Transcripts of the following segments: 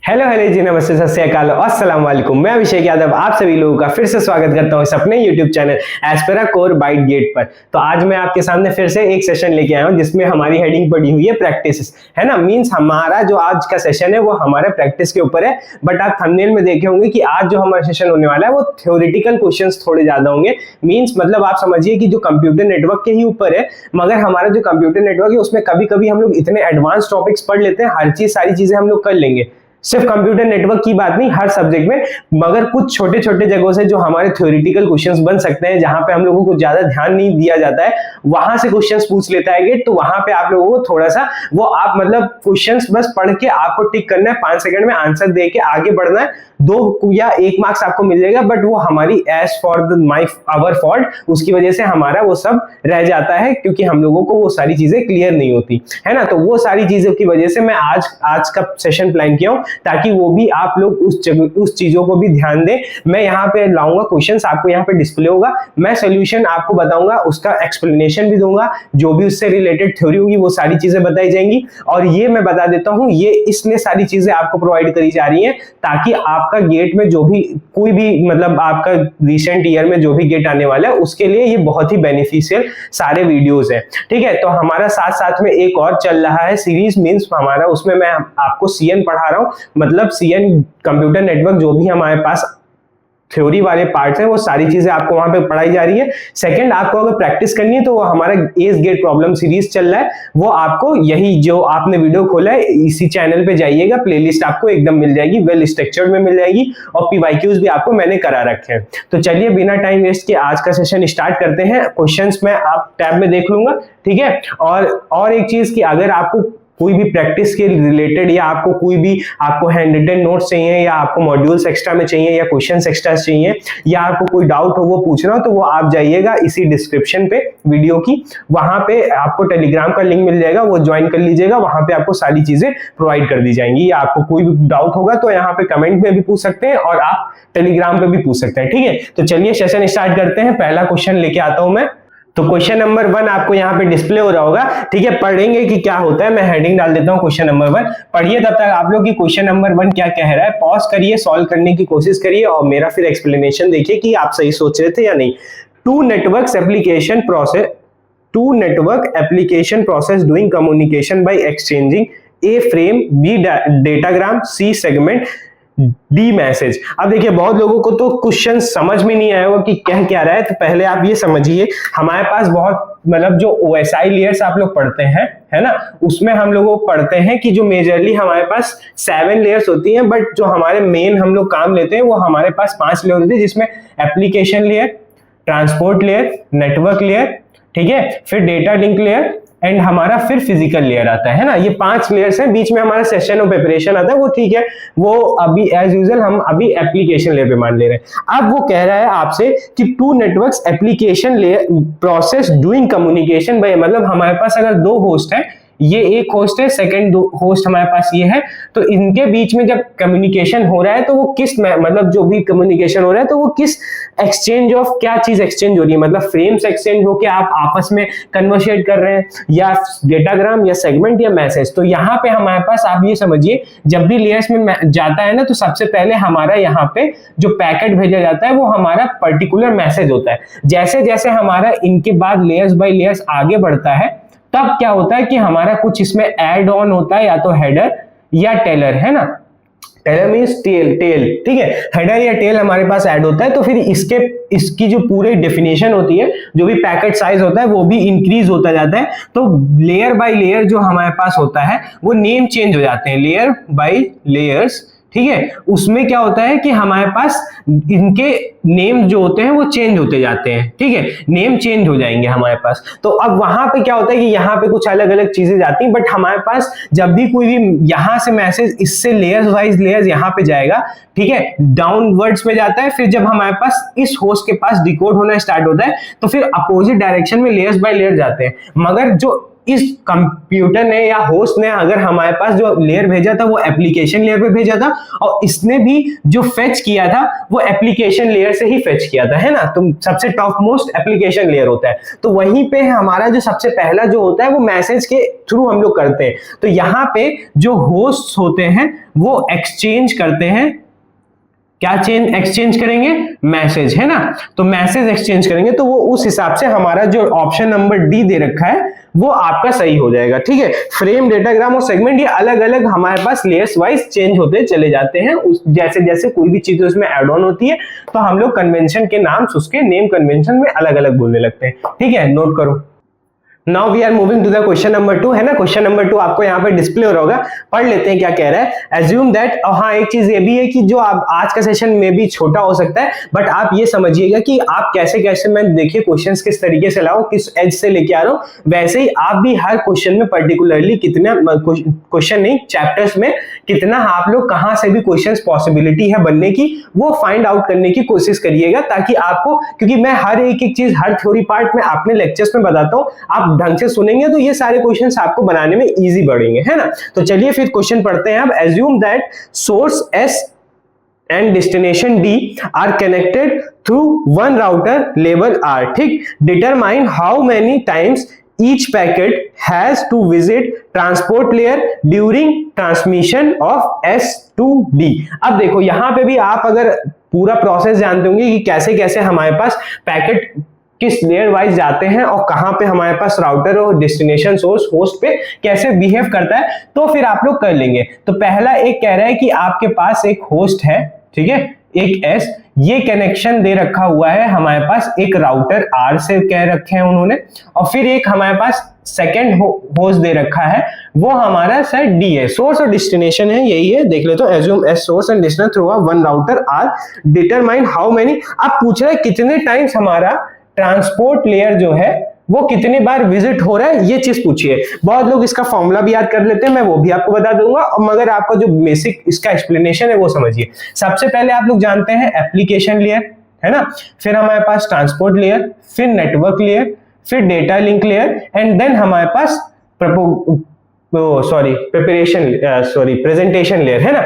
Hello hello जी, नमस्ते, सत श्री अकाल, अस्सलाम वालेकुम। मैं अभिषेक यादव आप सभी लोगों का फिर से स्वागत करता हूं इस अपने यूट्यूब चैनल एस्पेरा कोर बाइट गेट पर। तो आज मैं आपके सामने फिर से एक सेशन लेके आया हूं जिसमें हमारी हेडिंग पड़ी हुई है प्रैक्टिस, है ना। मींस हमारा जो आज का सेशन है वो हमारे प्रैक्टिस के ऊपर है। बट आप थंबनेल में देखे होंगे कि आज जो हमारा सेशन होने वाला है वो थ्योरेटिकल क्वेश्चंस थोड़े ज्यादा होंगे। मींस मतलब आप समझिए कि जो कंप्यूटर नेटवर्क के ही ऊपर है, मगर हमारा जो कंप्यूटर नेटवर्क है उसमें कभी कभी हम लोग इतने एडवांस टॉपिक्स पढ़ लेते हैं, हर चीज सारी चीजें हम लोग कर लेंगे। सिर्फ कंप्यूटर नेटवर्क की बात नहीं, हर सब्जेक्ट में, मगर कुछ छोटे छोटे जगहों से जो हमारे थ्योरेटिकल क्वेश्चंस बन सकते हैं, जहां पे हम लोगों को ज्यादा ध्यान नहीं दिया जाता है, वहां से क्वेश्चंस पूछ लेता है गेट। तो वहां पे आप लोगों को थोड़ा सा वो आप मतलब क्वेश्चंस बस पढ़ के आपको टिक करना है, 5 सेकंड में आंसर दे के आगे बढ़ना है। 2 या 1 मार्क्स आपको मिल जाएगा, बट वो हमारी एज फॉर द माई आवर फॉल्ट, उसकी वजह से हमारा वो सब रह जाता है, क्योंकि हम लोगों को वो सारी चीजें क्लियर नहीं होती है ना। तो वो सारी चीजों की वजह से मैं आज का सेशन प्लान किया हूं, ताकि वो भी आप लोग उस चीजों को भी ध्यान दें। मैं यहाँ पे लाऊंगा क्वेश्चंस, आपको यहाँ पे डिस्प्ले होगा, मैं सोल्यूशन आपको बताऊंगा, उसका एक्सप्लेनेशन भी दूंगा, जो भी उससे रिलेटेड थ्योरी होगी वो सारी चीजें बताई जाएंगी। और ये मैं बता देता हूं, ये इसलिए सारी चीजें आपको प्रोवाइड करी जा रही है ताकि आपका गेट में जो भी कोई भी मतलब आपका रिसेंट ईयर में जो भी गेट आने वाला है उसके लिए ये बहुत ही बेनिफिशियल सारे वीडियोस है। ठीक है, तो हमारा साथ साथ में एक और चल रहा है सीरीज, मींस हमारा उसमें मैं आपको सीएन पढ़ा रहा हूं, मतलब सीएन कंप्यूटर नेटवर्क जो भी हमारे पास थ्योरी वाले पार्ट्स हैं वो सारी चीजें आपको वहां पे पढ़ाई जा रही है। सेकंड, आपको अगर प्रैक्टिस करनी है तो वो हमारा एज गेट प्रॉब्लम सीरीज चल रहा है, वो आपको यही जो आपने वीडियो खोला है इसी चैनल पे जाइएगा, प्लेलिस्ट आपको एकदम मिल जाएगी, वेल स्ट्रक्चर्ड में मिल जाएगी, और पीवाईक्यूज भी आपको मैंने करा रखे हैं। तो चलिए बिना टाइम वेस्ट के आज का सेशन स्टार्ट करते हैं। क्वेश्चंस मैं आप टैब में देख लूंगा, ठीक है। और एक चीज की, अगर आपको कोई भी प्रैक्टिस के रिलेटेड या आपको कोई भी आपको हैंड रिटन नोट्स चाहिए, या आपको मॉड्यूल्स एक्स्ट्रा में चाहिए, या क्वेश्चंस एक्स्ट्रा चाहिए, या आपको कोई डाउट हो वो पूछना हो, तो वो आप जाइएगा इसी डिस्क्रिप्शन पे वीडियो की, वहां पे आपको टेलीग्राम का लिंक मिल जाएगा, वो ज्वाइन कर लीजिएगा। वहां पे आपको सारी चीजें प्रोवाइड कर दी जाएंगी। या आपको कोई भी डाउट होगा तो यहाँ पे कमेंट में भी पूछ सकते हैं, और आप टेलीग्राम पे भी पूछ सकते हैं, ठीक है। तो चलिए सेशन स्टार्ट करते हैं। पहला क्वेश्चन लेके आता हूं मैं। तो क्वेश्चन नंबर 1 आपको यहाँ पे डिस्प्ले हो रहा होगा, ठीक है। पढ़ेंगे कि क्या होता है, मैं हेडिंग डाल देता हूँ क्वेश्चन नंबर 1। पढ़िए तब तक आप लोग की क्वेश्चन नंबर 1 क्या कह रहा है, पॉज करिए, सॉल्व करने की कोशिश करिए, और मेरा फिर एक्सप्लेनेशन देखिए कि आप सही सोच रहे थे या नहीं। Two network application process doing communication by exchanging a frame, B datagram, C segment, D message. अब देखिए बहुत लोगों को तो क्वेश्चन समझ में नहीं आया होगा कि कह क्या रहा है। तो पहले आप ये समझिए, हमारे पास बहुत मतलब जो ओएसआई लेयर्स आप लोग पढ़ते हैं, है ना, उसमें हम लोगों को पढ़ते हैं कि जो मेजरली हमारे पास 7 लेयर्स होती हैं, बट जो हमारे मेन हम लोग काम लेते हैं वो हमारे पास 5 लेयर होती है, जिसमें application layer, transport layer, network layer, ठीक है, फिर डेटा लिंक लेयर, एंड हमारा फिर फिजिकल लेयर आता है ना। ये 5 लेयर्स हैं, बीच में हमारा सेशन और प्रिपरेशन आता है, वो ठीक है, वो अभी एज यूजुअल हम अभी एप्लीकेशन लेयर पे मान ले रहे हैं। अब वो कह रहा है आपसे कि two networks application layer process doing communication by, मतलब हमारे पास अगर 2 होस्ट है, ये एक होस्ट है, सेकंड होस्ट हमारे पास ये है, तो इनके बीच में जब कम्युनिकेशन हो रहा है तो वो किस मतलब जो भी कम्युनिकेशन हो रहा है तो वो किस एक्सचेंज ऑफ क्या चीज एक्सचेंज हो रही है, मतलब फ्रेम्स एक्सचेंज हो के आप आपस में कन्वर्सेट कर रहे हैं, या डेटाग्राम, या सेगमेंट, या मैसेज। तो यहाँ पे हमारे पास आप ये समझिए, जब भी लेयर्स में जाता है ना, तो सबसे पहले हमारा यहाँ पे जो पैकेट भेजा जाता है वो हमारा पर्टिकुलर मैसेज होता है। जैसे जैसे हमारा इनके बाद लेयर्स बाय लेयर्स आगे बढ़ता है, तब क्या होता है कि हमारा कुछ इसमें ऐड ऑन होता है, या तो हेडर या टेलर, है ना। टेलर मींस टेल, ठीक है, हेडर या टेल हमारे पास ऐड होता है। तो फिर इसकी जो पूरी डेफिनेशन होती है, जो भी पैकेट साइज होता है वो भी इंक्रीज होता जाता है। तो लेयर बाय लेयर जो हमारे पास होता है वो नेम चेंज हो जाते हैं, लेयर बाय लेयर्स, ठीक है। उसमें क्या होता है कि हमारे पास इनके नेम जो होते हैं वो चेंज होते जाते हैं, ठीक है, नेम चेंज हो जाएंगे हमारे पास। तो अब वहां पे क्या होता है कि यहाँ पे कुछ अलग अलग चीजें जाती हैं, बट हमारे पास जब भी कोई भी यहाँ से मैसेज इससे लेयर्स वाइज लेयर्स यहाँ पे जाएगा, ठीक है, डाउनवर्ड्स में जाता है, फिर जब हमारे पास इस होस्ट के पास डिकोड होना स्टार्ट होता है तो फिर अपोजिट डायरेक्शन में लेयर्स बाय लेयर जाते हैं। मगर जो इस कंप्यूटर ने या होस्ट ने अगर हमारे पास जो लेयर भेजा था वो एप्लीकेशन लेयर पे भेजा था, और इसने भी जो फेच किया था वो एप्लीकेशन लेयर से ही फेच किया था, है ना। तो सबसे टॉप मोस्ट एप्लीकेशन लेयर होता है, तो वहीं पे हमारा जो सबसे पहला जो होता है वो मैसेज के थ्रू हम लोग करते हैं। तो यहाँ पे जो होस्ट होते हैं वो एक्सचेंज करते हैं, क्या एक्सचेंज करेंगे, मैसेज, है ना। तो मैसेज एक्सचेंज करेंगे, तो वो उस हिसाब से हमारा जो ऑप्शन नंबर डी दे रखा है वो आपका सही हो जाएगा, ठीक है। फ्रेम, डेटाग्राम और सेगमेंट ये अलग अलग हमारे पास लेयर्स वाइज चेंज होते चले जाते हैं, जैसे जैसे कोई भी चीज उसमें ऐड ऑन होती है तो हम लोग कन्वेंशन के नाम उसके नेम कन्वेंशन में अलग अलग बोलने लगते हैं, ठीक है, नोट करो। Now we are moving to the question number 2, है ना। क्वेश्चन नंबर 2 आपको यहाँ पे डिस्प्ले हो रहा होगा, पढ़ लेते हैं क्या कह रहा है। एज्यूम दैट, हाँ एक चीज ये भी है कि जो आप आज का सेशन में भी छोटा हो सकता है, बट आप ये समझिएगा कि आप कैसे कैसे, मैं देखिए क्वेश्चंस किस तरीके से लाऊं, किस एज से लेके आ रहा हूं, वैसे ही आप भी हर क्वेश्चन में पर्टिकुलरली कितना क्वेश्चन नहीं, चैप्टर्स में कितना आप लोग कहां से भी क्वेश्चंस पॉसिबिलिटी है बनने की वो फाइंड आउट करने की कोशिश करिएगा, ताकि आपको, क्योंकि मैं हर एक चीज हर थ्योरी पार्ट में अपने लेक्चर्स में बताता हूं, आप ढंग से सुनेंगे तो ये सारे क्वेश्चंस आपको बनाने में इजी बढ़ेंगे, है ना। तो चलिए फिर क्वेश्चन पढ़ते हैं अब। Assume that source S and destination D are connected through one router labeled R, ठीक। Determine how many times each packet has to visit transport layer during transmission of S to D। अब देखो यहाँ पे भी आप अगर पूरा process जानते होंगे कि कैसे कैसे हमारे पास पैकेट किस लेयर वाइज जाते हैं और कहां पे हमारे पास राउटर और डेस्टिनेशन सोर्स होस्ट पे कैसे बिहेव करता है, तो फिर आप लोग कर लेंगे। तो पहला एक कह रहा है कि आपके पास एक होस्ट है, ठीक है, एक S, ये कनेक्शन दे रखा हुआ है हमारे पास एक राउटर R से कह रखे हैं उन्होंने, और फिर एक हमारे पास सेकेंड होस्ट दे रखा है वो हमारा शायद D है, सोर्स और डेस्टिनेशन है, यही है, देख ले। तो assume S source and destination through one router R, determine how many, अब पूछ रहा है कितने टाइम्स हमारा ट्रांसपोर्ट लेयर जो है वो कितनी बार विजिट हो रहा है, ये चीज पूछिए। बहुत लोग इसका फॉर्मूला भी याद कर लेते हैं, मैं वो भी आपको बता दूंगा, और मगर आपका जो बेसिक इसका एक्सप्लेनेशन है वो समझिए। सबसे पहले आप लोग जानते हैं एप्लीकेशन लेयर, है ना, फिर हमारे पास ट्रांसपोर्ट लेयर, फिर नेटवर्क लेयर, फिर data link layer, and then हमारे पास प्रेजेंटेशन लेयर, है ना,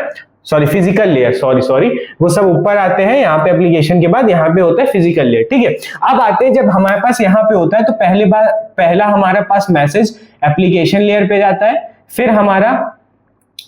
फिजिकल लेयर, सॉरी वो सब ऊपर आते हैं, यहाँ पे एप्लीकेशन के बाद यहाँ पे होता है फिजिकल लेयर, ठीक है। अब आते हैं जब हमारे पास यहाँ पे होता है तो पहला हमारे पास मैसेज एप्लीकेशन लेयर पे जाता है, फिर हमारा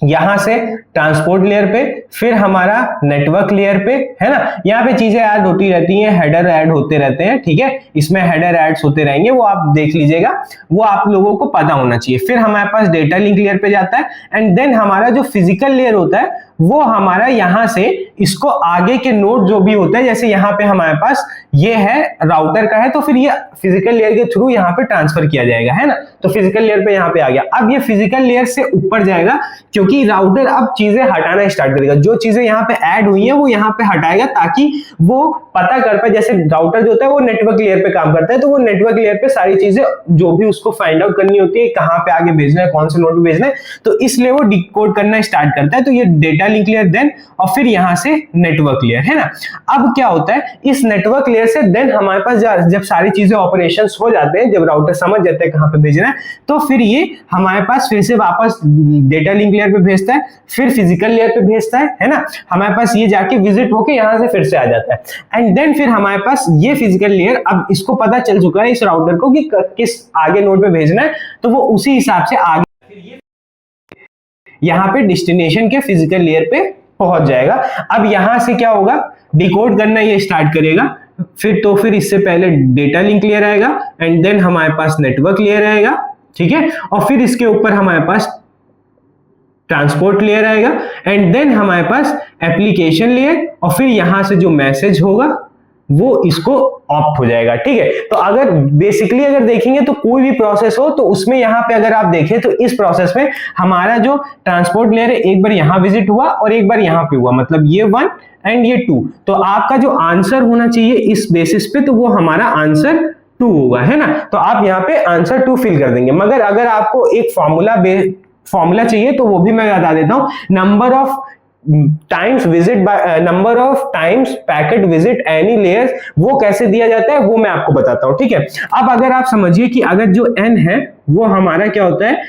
यहां से ट्रांसपोर्ट लेयर पे, फिर हमारा नेटवर्क लेयर पे, है ना। यहाँ पे चीजें ऐड होती रहती हैं, हेडर ऐड होते रहते हैं, ठीक है, इसमें हेडर ऐड्स होते रहेंगे, वो आप देख लीजिएगा, वो आप लोगों को पता होना चाहिए। फिर हमारे पास डेटा लिंक लेयर पे जाता है, एंड देन हमारा जो फिजिकल लेयर होता है वो हमारा यहां से इसको आगे के नोड जो भी होता है, जैसे यहाँ पे हमारे पास ये है राउटर का है, तो फिर ये फिजिकल लेयर के थ्रू यहाँ पे ट्रांसफर किया जाएगा, है ना। तो फिजिकल लेयर पे यहाँ पे आ गया। अब ये फिजिकल लेयर से ऊपर जाएगा, क्योंकि राउटर अब चीजें हटाना स्टार्ट करेगा, जो चीजें यहाँ पे ऐड हुई है वो यहाँ पे हटाएगा, ताकि वो पता कर पाए, जैसे राउटर जो होता है वो नेटवर्क लेयर पे काम करता है, तो वो नेटवर्क लेयर पे सारी चीजें जो भी उसको फाइंड आउट करनी होती है, कहाँ पे आगे भेजना है, कौन से नोड पे भेजना है, तो इसलिए वो डिकोड करना स्टार्ट करता है। तो ये डेटा लिंक लेयर देन, और फिर यहां से नेटवर्क लेयर, है ना। अब क्या होता है, इस नेटवर्क लेयर से देन हमारे पास जब सारी चीजें ऑपरेशंस हो जाते हैं, जब राउटर समझ जाता है कहां पे भेजना है, तो फिर ये हमारे पास फिर से वापस डेटा लिंक लेयर पे भेजता है, फिर फिजिकल लेयर पे भेजता है ना। हमारे पास ये जाके विजिट होके यहां से फिर से आ जाता है, एंड देन फिर हमारे पास ये फिजिकल लेयर, अब इसको पता चल चुका है इस राउटर को कि किस आगे नोड पे भेजना है, तो वो उसी हिसाब से आगे यहाँ पे डेस्टिनेशन के फिजिकल लेयर पे पहुंच जाएगा। अब यहां से क्या होगा, डिकोड करना ये स्टार्ट करेगा, फिर इससे पहले डेटा लिंक लेयर आएगा, एंड देन हमारे पास नेटवर्क लेयर आएगा, ठीक है, और फिर इसके ऊपर हमारे पास ट्रांसपोर्ट लेयर आएगा, एंड देन हमारे पास एप्लीकेशन लेयर, और फिर यहां से जो मैसेज होगा वो इसको ऑप्ट हो जाएगा, ठीक है। तो अगर बेसिकली अगर देखेंगे तो कोई भी प्रोसेस हो तो उसमें यहाँ पे अगर आप देखें तो इस प्रोसेस में हमारा जो ट्रांसपोर्ट लेयर है एक बार यहाँ विजिट हुआ और एक बार यहाँ पे हुआ, मतलब ये 1 एंड ये 2। तो आपका जो आंसर होना चाहिए इस बेसिस पे, तो वो हमारा आंसर 2 होगा, है ना। तो आप यहाँ पे आंसर 2 फिल कर देंगे। मगर अगर आपको एक फॉर्मूला चाहिए तो वो भी मैं बता देता हूँ। Number of times visit by number of times packet visit any layers, वो कैसे दिया जाता है वो मैं आपको बताता हूं, ठीक है। अब अगर आप समझिए कि अगर जो n है वो हमारा क्या होता है,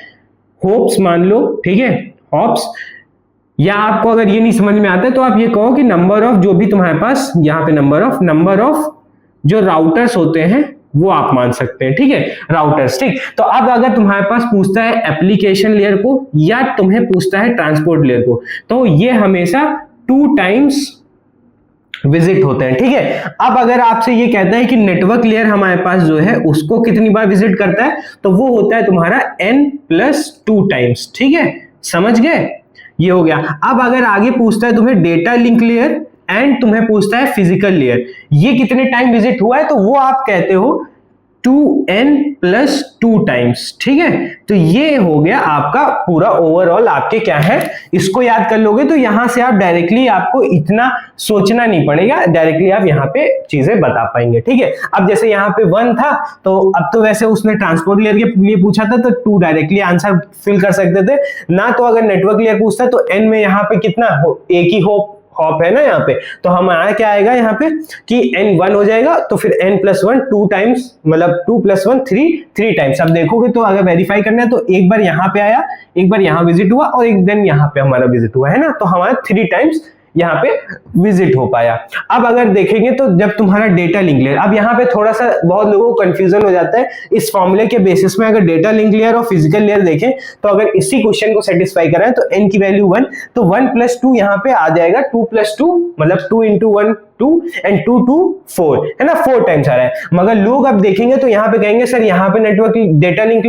होप्स मान लो, ठीक है, हॉप्स, या आपको अगर ये नहीं समझ में आता है तो आप ये कहो कि नंबर ऑफ जो भी तुम्हारे पास यहाँ पे नंबर ऑफ जो राउटर्स होते हैं वो आप मान सकते हैं, ठीक है, राउटर्स, ठीक। तो अब अगर तुम्हारे पास पूछता है एप्लीकेशन लेयर को या तुम्हें पूछता है ट्रांसपोर्ट लेयर को, तो ये हमेशा 2 टाइम्स विजिट होते हैं, ठीक है। अब अगर आपसे ये कहता है कि नेटवर्क लेयर हमारे पास जो है उसको कितनी बार विजिट करता है, तो वो होता है तुम्हारा n+2 टाइम्स, ठीक है, समझ गए, ये हो गया। अब अगर आगे पूछता है तुम्हें डेटा लिंक लेयर एंड तुम्हें पूछता है फिजिकल लेयर, ये कितने टाइम विजिट हुआ है, तो वो आप कहते हो 2n+2 टाइम्स, ठीक है। तो ये हो गया आपका पूरा ओवरऑल, आपके क्या है, इसको याद कर लोगे तो यहां से आप डायरेक्टली, आपको इतना सोचना नहीं पड़ेगा, डायरेक्टली आप यहाँ पे चीजें बता पाएंगे, ठीक है। अब जैसे यहाँ पे 1 था, तो अब तो वैसे उसने ट्रांसपोर्ट लेयर के लिए पूछा था तो 2 डायरेक्टली आंसर फिल कर सकते थे ना, तो अगर नेटवर्क लेयर पूछता है तो n में यहाँ पे कितना एक ही हॉप है ना यहाँ पे, तो हमारा क्या आएगा यहाँ पे कि n1 हो जाएगा, तो फिर n+1 2 टाइम्स, मतलब 2+1 3 टाइम्स। अब देखोगे तो अगर वेरीफाई करना है तो एक बार यहाँ पे आया, एक बार यहाँ विजिट हुआ और एक दिन यहाँ पे हमारा विजिट हुआ है ना, तो हमारा 3 टाइम्स यहाँ पे विजिट हो पाया। अब अगर देखेंगे तो जब तुम्हारा डेटा लिंक लेयर, अब यहाँ पे थोड़ा सा बहुत लोगों को कंफ्यूजन हो जाता है इस फॉर्मूले के बेसिस में, अगर डेटा लिंक लेयर और फिजिकल लेयर देखें तो अगर इसी क्वेश्चन को सेटिस्फाई कराएं तो n की वैल्यू 1, तो 1+2 यहाँ पे आ जाएगा 2+2, मतलब 2 × 1 2 एंड 2 2 4 है ना, 4 टाइम्स आ रहा है। मगर लोग अब देखेंगे तो यहाँ पे कहेंगे सर यहाँ पे नेटवर्क डेटा लिंक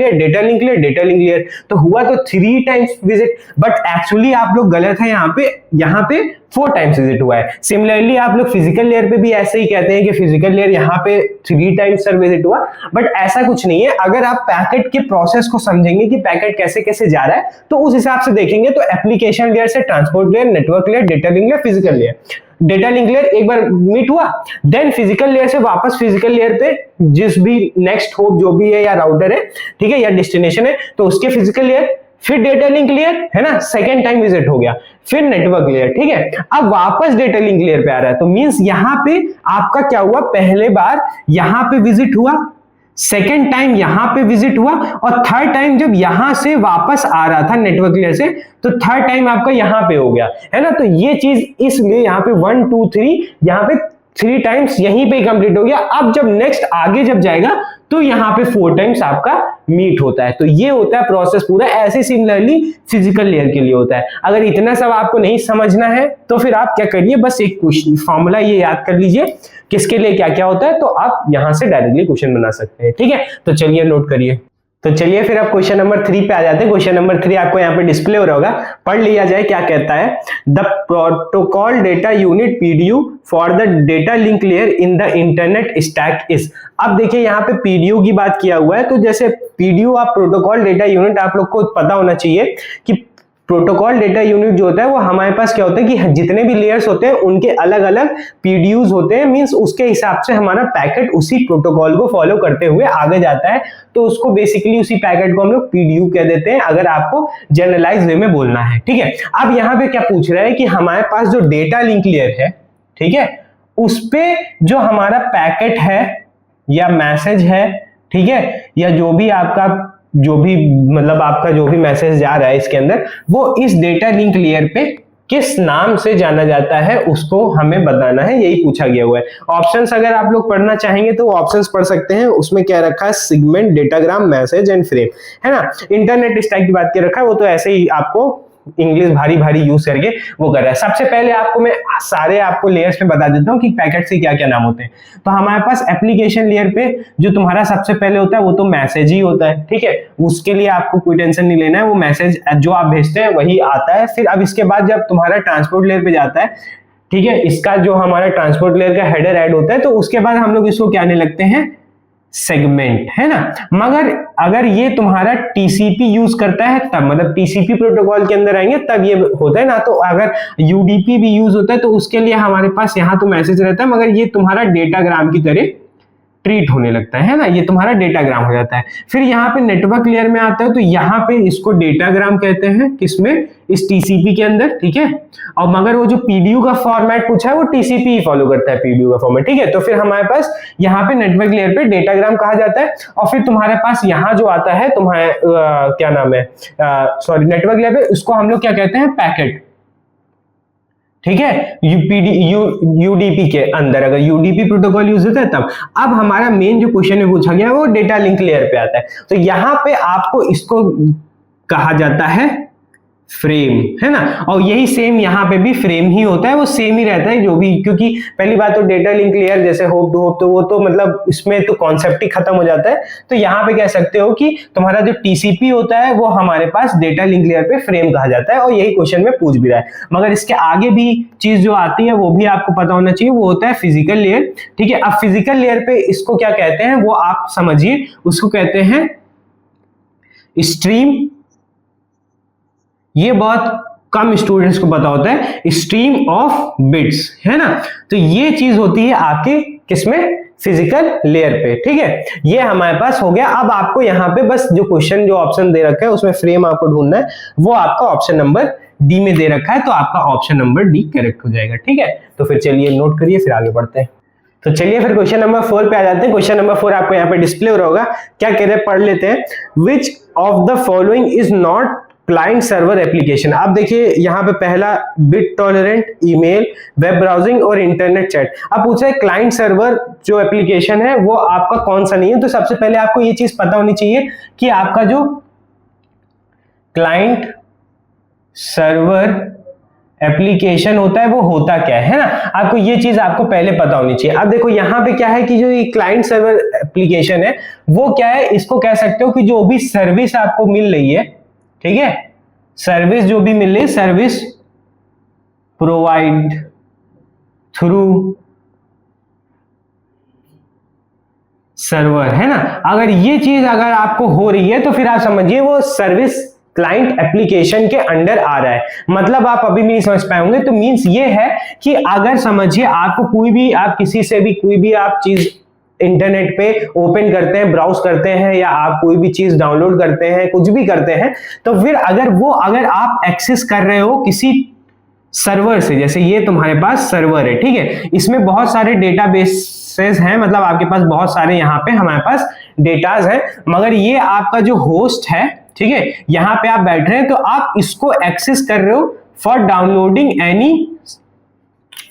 लेयर तो हुआ तो 3 टाइम्स विजिट, बट एक्चुअली आप लोग गलत है, यहाँ पे 4 टाइम्स विजिट हुआ है। सिमिलरली आप लोग फिजिकल लेयर पे भी ऐसे ही कहते हैं कि फिजिकल लेयर यहाँ पे 3 टाइम्स सर विजिट हुआ, बट ऐसा कुछ नहीं है। अगर आप पैकेट के प्रोसेस को समझेंगे कि पैकेट कैसे कैसे जा रहा है तो उस हिसाब से देखेंगे, तो एप्लीकेशन लेयर से transport layer, network layer, data link layer, physical layer, data link layer एक बार मीट हुआ, देन फिजिकल लेयर से वापस फिजिकल लेयर पे जिस भी नेक्स्ट होप जो भी है या राउटर है, ठीक है, या डेस्टिनेशन है, तो उसके फिजिकल लेयर, फिर डेटा लिंक लेयर है ना, सेकेंड टाइम विजिट हो गया, फिर नेटवर्क लेयर, ठीक है। अब वापस डेटा लिंक लेयर पे आ रहा है, तो मींस यहां पे आपका क्या हुआ, पहले बार यहां पे विजिट हुआ, सेकेंड टाइम यहां पे विजिट हुआ, और थर्ड टाइम जब यहां से वापस आ रहा था नेटवर्क लेयर से, तो थर्ड टाइम आपका यहां पे हो गया है ना। तो ये चीज इसलिए यहां पे 1 2 3 यहां पे 3 टाइम्स यहीं पे कंप्लीट हो गया। अब जब नेक्स्ट आगे जब जाएगा तो यहाँ पे 4 टाइम्स आपका मीट होता है। तो ये होता है प्रोसेस पूरा, ऐसे सिमिलरली फिजिकल लेयर के लिए होता है। अगर इतना सब आपको नहीं समझना है तो फिर आप क्या करिए, बस एक फॉर्मूला ये याद कर लीजिए किसके लिए क्या क्या होता है, तो आप यहां से डायरेक्टली क्वेश्चन बना सकते हैं, ठीक है। तो चलिए नोट करिए। तो चलिए फिर अब क्वेश्चन नंबर 3 पे आ जाते हैं। क्वेश्चन नंबर 3 आपको यहाँ पे डिस्प्ले हो रहा होगा, पढ़ लिया जाए क्या कहता है। The protocol data unit PDU for the data link layer in the internet stack is. अब देखिए यहाँ पे PDU की बात किया हुआ है, तो जैसे PDU आप प्रोटोकॉल डेटा यूनिट, आप लोग को पता होना चाहिए कि प्रोटोकॉल डेटा यूनिट जो होता है वो हमारे पास क्या होता है कि जितने भी लेयर्स होते हैं उनके अलग अलग PDUs होते हैं, मींस उसके हिसाब से हमारा पैकेट उसी प्रोटोकॉल को फॉलो करते हुए आगे जाता है, तो उसको बेसिकली उसी पैकेट को हम लोग PDU कह देते हैं, अगर आपको जनरलाइज वे में बोलना है, ठीक है। अब यहाँ पे क्या पूछ रहा है कि हमारे पास जो डेटा लिंक लेयर है, ठीक है, उस पे जो हमारा पैकेट है या मैसेज है, ठीक है, या जो भी आपका जो भी मतलब आपका जो भी मैसेज जा रहा है इसके अंदर, वो इस डेटा लिंक लेयर पे किस नाम से जाना जाता है उसको हमें बताना है, यही पूछा गया हुआ है। ऑप्शंस अगर आप लोग पढ़ना चाहेंगे तो ऑप्शंस पढ़ सकते हैं, उसमें क्या रखा है, segment, datagram, message and frame, है ना। इंटरनेट स्टैक की बात की रखा है, वो तो ऐसे ही आपको इंग्लिश भारी भारी यूज करके वो कर रहा है। सबसे पहले आपको मैं सारे आपको लेयर्स पे बता देता हूँ कि पैकेट से क्या क्या नाम होते हैं। तो हमारे पास एप्लीकेशन लेयर पे जो तुम्हारा सबसे पहले होता है वो तो मैसेज ही होता है, ठीक है, उसके लिए आपको कोई टेंशन नहीं लेना है, वो मैसेज जो आप भेजते हैं वही आता है। फिर अब इसके बाद जब तुम्हारा ट्रांसपोर्ट लेयर पे जाता है, ठीक है, इसका जो हमारा ट्रांसपोर्ट लेयर का हेडर ऐड होता है, तो उसके बाद हम लोग इसको क्या कहने लगते हैं, सेगमेंट, है ना। मगर अगर ये तुम्हारा TCP यूज करता है तब, मतलब TCP प्रोटोकॉल के अंदर आएंगे तब ये होता है ना। तो अगर UDP भी यूज होता है तो उसके लिए हमारे पास यहाँ तो मैसेज रहता है, मगर ये तुम्हारा डेटाग्राम की तरह ट्रीट होने लगता है ना, ये तुम्हारा डेटाग्राम हो जाता है। फिर यहाँ पे नेटवर्क लेयर में आता है तो यहाँ पे इसको डेटाग्राम कहते हैं, किसमें, इस टीसीपी के अंदर, ठीक है। और मगर वो जो पीडीयू का फॉर्मेट पूछा है वो टीसीपी ही फॉलो करता है, पीडीयू का फॉर्मेट, ठीक है। तो फिर हमारे पास यहाँ पे नेटवर्क लेयर पे डेटाग्राम कहा जाता है। और फिर तुम्हारे पास यहाँ जो आता है तुम्हारे क्या नाम है, सॉरी, नेटवर्क लेयर पे उसको हम लोग क्या कहते हैं, पैकेट, ठीक है। यूडीपी के अंदर अगर यूडीपी प्रोटोकॉल यूज होता है तब। अब हमारा मेन जो क्वेश्चन में पूछा गया वो डेटा लिंक लेयर पे आता है। तो यहां पे आपको इसको कहा जाता है फ्रेम, है ना। और यही सेम यहाँ पे भी फ्रेम ही होता है, वो सेम ही रहता है जो भी, क्योंकि पहली बात तो डेटा लिंक लेयर जैसे होप टू होप, तो वो तो मतलब इसमें तो कॉन्सेप्ट ही खत्म हो जाता है। तो यहाँ पे कह सकते हो कि तुम्हारा जो टीसीपी होता है वो हमारे पास डेटा लिंक लेयर पे फ्रेम कहा जाता है, और यही क्वेश्चन में पूछ भी रहा है। मगर इसके आगे भी चीज जो आती है वो भी आपको पता होना चाहिए, वो होता है फिजिकल लेयर, ठीक है। अब फिजिकल लेयर पे इसको क्या कहते हैं वो आप समझिए, उसको कहते हैं स्ट्रीम। ये बहुत कम स्टूडेंट्स को पता होता है, स्ट्रीम ऑफ बिट्स, है ना। तो ये चीज होती है आपके किसमें, फिजिकल लेयर पे, ठीक है। ये हमारे पास हो गया। अब आपको यहाँ पे बस जो क्वेश्चन जो ऑप्शन दे रखा है उसमें फ्रेम आपको ढूंढना है, वो आपका ऑप्शन नंबर डी में दे रखा है, तो आपका ऑप्शन नंबर डी करेक्ट हो जाएगा, ठीक है। तो फिर चलिए नोट करिए, फिर आगे बढ़ते हैं। तो चलिए फिर क्वेश्चन नंबर 4 पे आ जाते हैं। क्वेश्चन नंबर 4 आपको यहाँ पे डिस्प्ले हो रहा होगा, क्या कह रहे हैं पढ़ लेते हैं। Which of the following is not client server application. आप देखिए यहाँ पे पहला bit tolerant, email, web browsing और इंटरनेट चैट। अब पूछा है क्लाइंट सर्वर जो एप्लीकेशन है वो आपका कौन सा नहीं है। तो सबसे पहले आपको ये चीज पता होनी चाहिए कि आपका जो क्लाइंट सर्वर एप्लीकेशन होता है वो होता क्या है ना। आपको ये चीज आपको पहले पता होनी चाहिए। अब देखो यहाँ पे क्या है कि जो ये क्लाइंट सर्वर एप्लीकेशन है वो क्या है, इसको कह सकते हो कि जो भी सर्विस आपको मिल रही है, ठीक है, सर्विस जो भी मिल रही, सर्विस प्रोवाइड थ्रू सर्वर, है ना। अगर ये चीज अगर आपको हो रही है तो फिर आप समझिए वो सर्विस क्लाइंट एप्लीकेशन के अंडर आ रहा है। मतलब आप अभी नहीं समझ पाए होंगे। तो मींस ये है कि अगर समझिए आपको कोई भी, आप किसी से भी कोई भी आप चीज इंटरनेट पे ओपन करते हैं, ब्राउज करते हैं, या आप कोई भी चीज डाउनलोड करते हैं, कुछ भी करते हैं, तो फिर अगर आप एक्सेस कर रहे हो किसी सर्वर से, जैसे ये तुम्हारे पास सर्वर है, ठीक है, इसमें बहुत सारे डेटाबेसेस हैं, मतलब आपके पास बहुत सारे यहाँ पे हमारे पास डेटाज हैं, मगर ये आपका जो होस्ट है, ठीक है, यहाँ पे आप बैठ रहे हैं तो आप इसको एक्सेस कर रहे हो फॉर डाउनलोडिंग एनी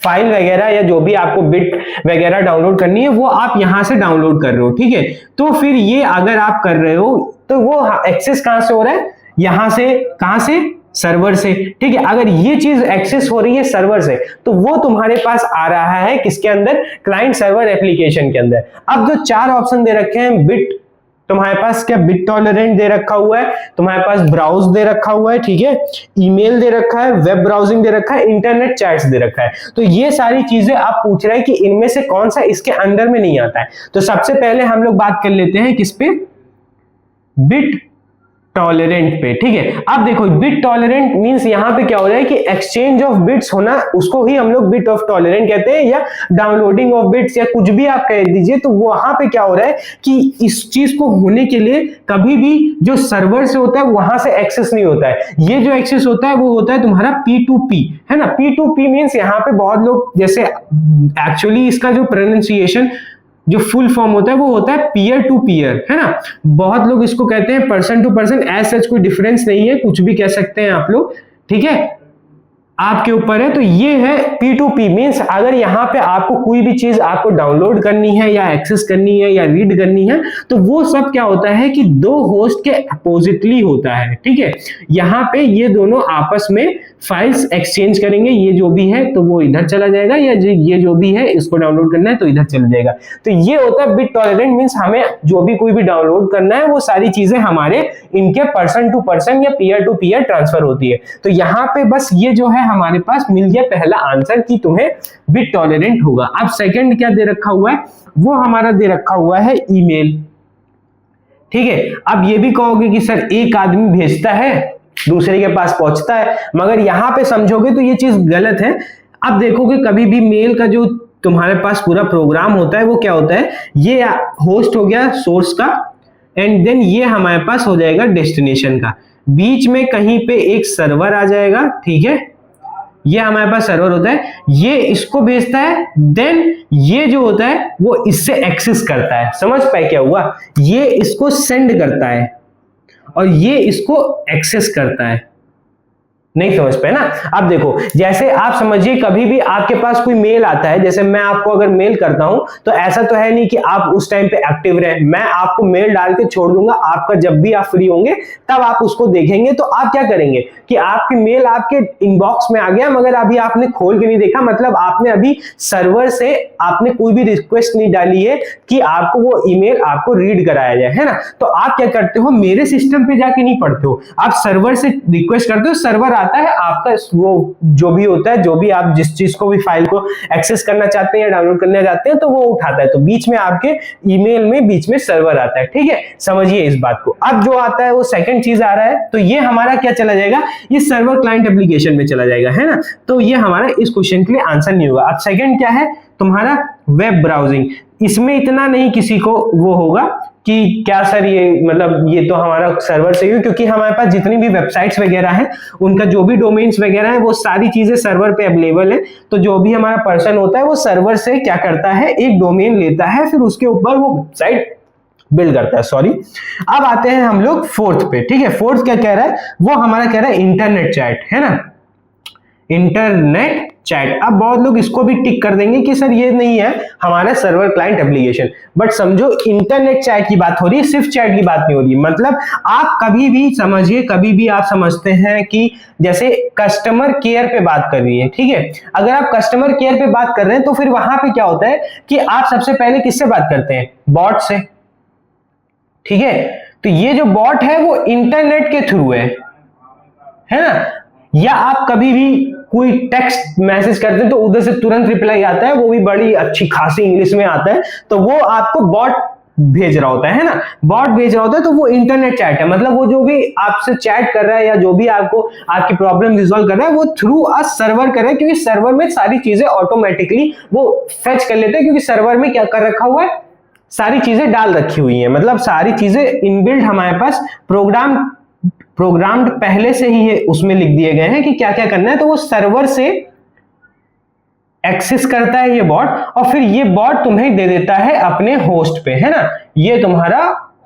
फाइल वगैरह, या जो भी आपको बिट वगैरह डाउनलोड करनी है वो आप यहां से डाउनलोड कर रहे हो, ठीक है। तो फिर ये अगर आप कर रहे हो तो वो एक्सेस कहां से हो रहा है, यहां से, कहां से, सर्वर से, ठीक है। अगर ये चीज एक्सेस हो रही है सर्वर से तो वो तुम्हारे पास आ रहा है किसके अंदर, क्लाइंट सर्वर एप्लीकेशन के अंदर। अब जो 4 ऑप्शन दे रखे हैं, बिट तुम्हारे पास क्या, बिट टॉलरेंट दे रखा हुआ है, तुम्हारे पास ब्राउज दे रखा हुआ है, ठीक है, ईमेल दे रखा है, वेब ब्राउजिंग दे रखा है, इंटरनेट चैट्स दे रखा है। तो ये सारी चीजें आप पूछ रहे हैं कि इनमें से कौन सा इसके अंदर में नहीं आता है। तो सबसे पहले हम लोग बात कर लेते हैं किस पे, बिट टॉलरेंट पे, ठीक है। अब देखो बिट टॉलरेंट मींस यहां पे क्या हो रहा है कि एक्सचेंज ऑफ बिट्स होना, उसको ही हम लोग बिट ऑफ टॉलरेंट कहते हैं, या डाउनलोडिंग ऑफ बिट्स, या कुछ भी आप कह दीजिए। तो वहां पे क्या हो रहा है कि इस चीज को होने के लिए कभी भी जो सर्वर से होता है वहां से एक्सेस नहीं होता है। ये जो एक्सेस होता है वो होता है तुम्हारा P2P, है ना। P2P मींस यहाँ पे बहुत लोग, जैसे एक्चुअली इसका जो प्रोनाउंसिएशन जो फुल फॉर्म होता है वो होता है पीयर टू पीयर, है ना। बहुत लोग इसको कहते हैं person to person, as such कोई डिफरेंस नहीं है, कुछ भी कह सकते हैं आप लोग, ठीक है, आपके ऊपर है। तो ये है P2P मींस अगर यहाँ पे आपको कोई भी चीज आपको डाउनलोड करनी है, या एक्सेस करनी है, या रीड करनी है, तो वो सब क्या होता है कि 2 होस्ट के अपोजिटली होता है, ठीक है। यहाँ पे ये दोनों आपस में फाइल्स एक्सचेंज करेंगे, ये जो भी है तो वो इधर चला जाएगा, या ये जो भी है इसको डाउनलोड करना है तो इधर चला जाएगा। तो ये होता है बिट टॉलरेंट मींस हमें जो भी कोई भी डाउनलोड करना है वो सारी चीजें हमारे इनके पर्सन टू पर्सन या पीयर टू पीयर ट्रांसफर होती है। तो यहाँ पे बस ये जो है हमारे पास मिल गया पहला आंसर कि तुम्हें बिट टॉलरेंट होगा। अब सेकंड क्या दे रखा हुआ है, वो हमारा दे रखा हुआ है ईमेल, ठीक है। अब ये भी कहोगे कि सर एक आदमी भेजता है दूसरे के पास पहुंचता है, मगर यहां पे समझोगे तो ये चीज गलत है। अब देखोगे कभी भी मेल का जो तुम्हारे पास पूरा प्रोग्राम होता है वो क्या होता है, ये होस्ट हो गया सोर्स का, एंड देन ये हमारे पास हो जाएगा डेस्टिनेशन का, बीच में कहीं पे एक सर्वर आ जाएगा, ठीक है, ये हमारे पास सर्वर होता है, ये इसको भेजता है, देन ये जो होता है वो इससे एक्सेस करता है। समझ पाए क्या हुआ, ये इसको सेंड करता है और ये इसको एक्सेस करता है। नहीं समझ पाए ना। अब देखो, जैसे आप समझिए कभी भी आपके पास कोई मेल आता है, जैसे मैं आपको अगर मेल करता हूं तो ऐसा तो है नहीं कि आप उस टाइम पे एक्टिव रहे, मैं आपको मेल डाल के छोड़ दूंगा, आपका जब भी आप फ्री होंगे तब आप उसको देखेंगे। तो आप क्या करेंगे कि आपकी मेल आपके इनबॉक्स में आ गया मगर अभी आपने खोल के नहीं देखा, मतलब आपने अभी सर्वर से आपने कोई भी रिक्वेस्ट नहीं डाली है कि आपको वो ईमेल आपको रीड कराया जाए, है ना। तो आप क्या करते हो, मेरे सिस्टम पे जाके नहीं पढ़ते हो, आप सर्वर से रिक्वेस्ट करते हो, सर्वर आता है आपका वो जो भी होता है, जो भी आप जिस चीज को भी फाइल को एक्सेस करना चाहते हैं या डाउनलोड करना चाहते हैं तो वो उठाता है। तो बीच में आपके ईमेल में बीच में सर्वर आता है, ठीक है, समझिए इस बात को। अब जो आता है वो सेकंड चीज आ रहा है, तो ये हमारा क्या चला जाएगा, ये सर्वर क्लाइंट एप्लीकेशन में चला जाएगा, है ना। तो ये हमारा इस क्वेश्चन के लिए आंसर नहीं होगा। अब सेकंड क्या है तुम्हारा, वेब ब्राउजिंग। इसमें इतना नहीं किसी को वो होगा कि क्या सर ये मतलब ये तो हमारा सर्वर से ही, क्योंकि हमारे पास जितनी भी वेबसाइट्स वगैरह हैं उनका जो भी डोमेन्स वगैरह है वो सारी चीजें सर्वर पे अवेलेबल है। तो जो भी हमारा पर्सन होता है वो सर्वर से क्या करता है, एक डोमेन लेता है, फिर उसके ऊपर वो वेबसाइट बिल्ड करता है। सॉरी, अब आते हैं हम लोग फोर्थ पे, ठीक है। फोर्थ क्या कह रहा है, वो हमारा कह रहा है इंटरनेट चैट, है ना, इंटरनेट चैट। अब बहुत लोग इसको भी टिक कर देंगे कि सर ये नहीं है हमारा सर्वर क्लाइंट एप्लीकेशन, बट समझो इंटरनेट चैट की बात हो रही है, सिर्फ चैट की बात नहीं हो रही। मतलब आप कभी भी समझिए, कभी भी आप समझते हैं कि जैसे कस्टमर केयर पे बात कर रही है, ठीक है, अगर आप कस्टमर केयर पे बात कर रहे हैं तो फिर वहां पे क्या होता है कि आप सबसे पहले किससे बात करते हैं, बॉट से, ठीक है। तो ये जो बॉट है वो इंटरनेट के थ्रू है ना। या आप कभी भी कोई टेक्स्ट मैसेज करते हैं तो उधर से तुरंत रिप्लाई आता है, वो भी बड़ी अच्छी खासी इंग्लिश में आता है, तो वो आपको बॉट भेज रहा होता है ना, बॉट भेज रहा होता है। तो वो इंटरनेट चैट है, मतलब वो जो भी आपसे चैट कर रहा है या जो भी आपको आपकी प्रॉब्लम रिजॉल्व कर रहा है वो थ्रू अ सर्वर कर रहा है, क्योंकि सर्वर में सारी चीजें ऑटोमेटिकली वो फेच कर लेते हैं, क्योंकि सर्वर में क्या कर रखा हुआ है, सारी चीजें डाल रखी हुई है, मतलब सारी चीजें इनबिल्ट हमारे पास प्रोग्राम्ड पहले से ही है, उसमें लिख दिए गए हैं कि क्या क्या करना है। तो वो सर्वर से एक्सेस करता है ये बॉट, और फिर ये बॉट तुम्हें दे देता है अपने होस्ट पे, है ना, ये तुम्हारा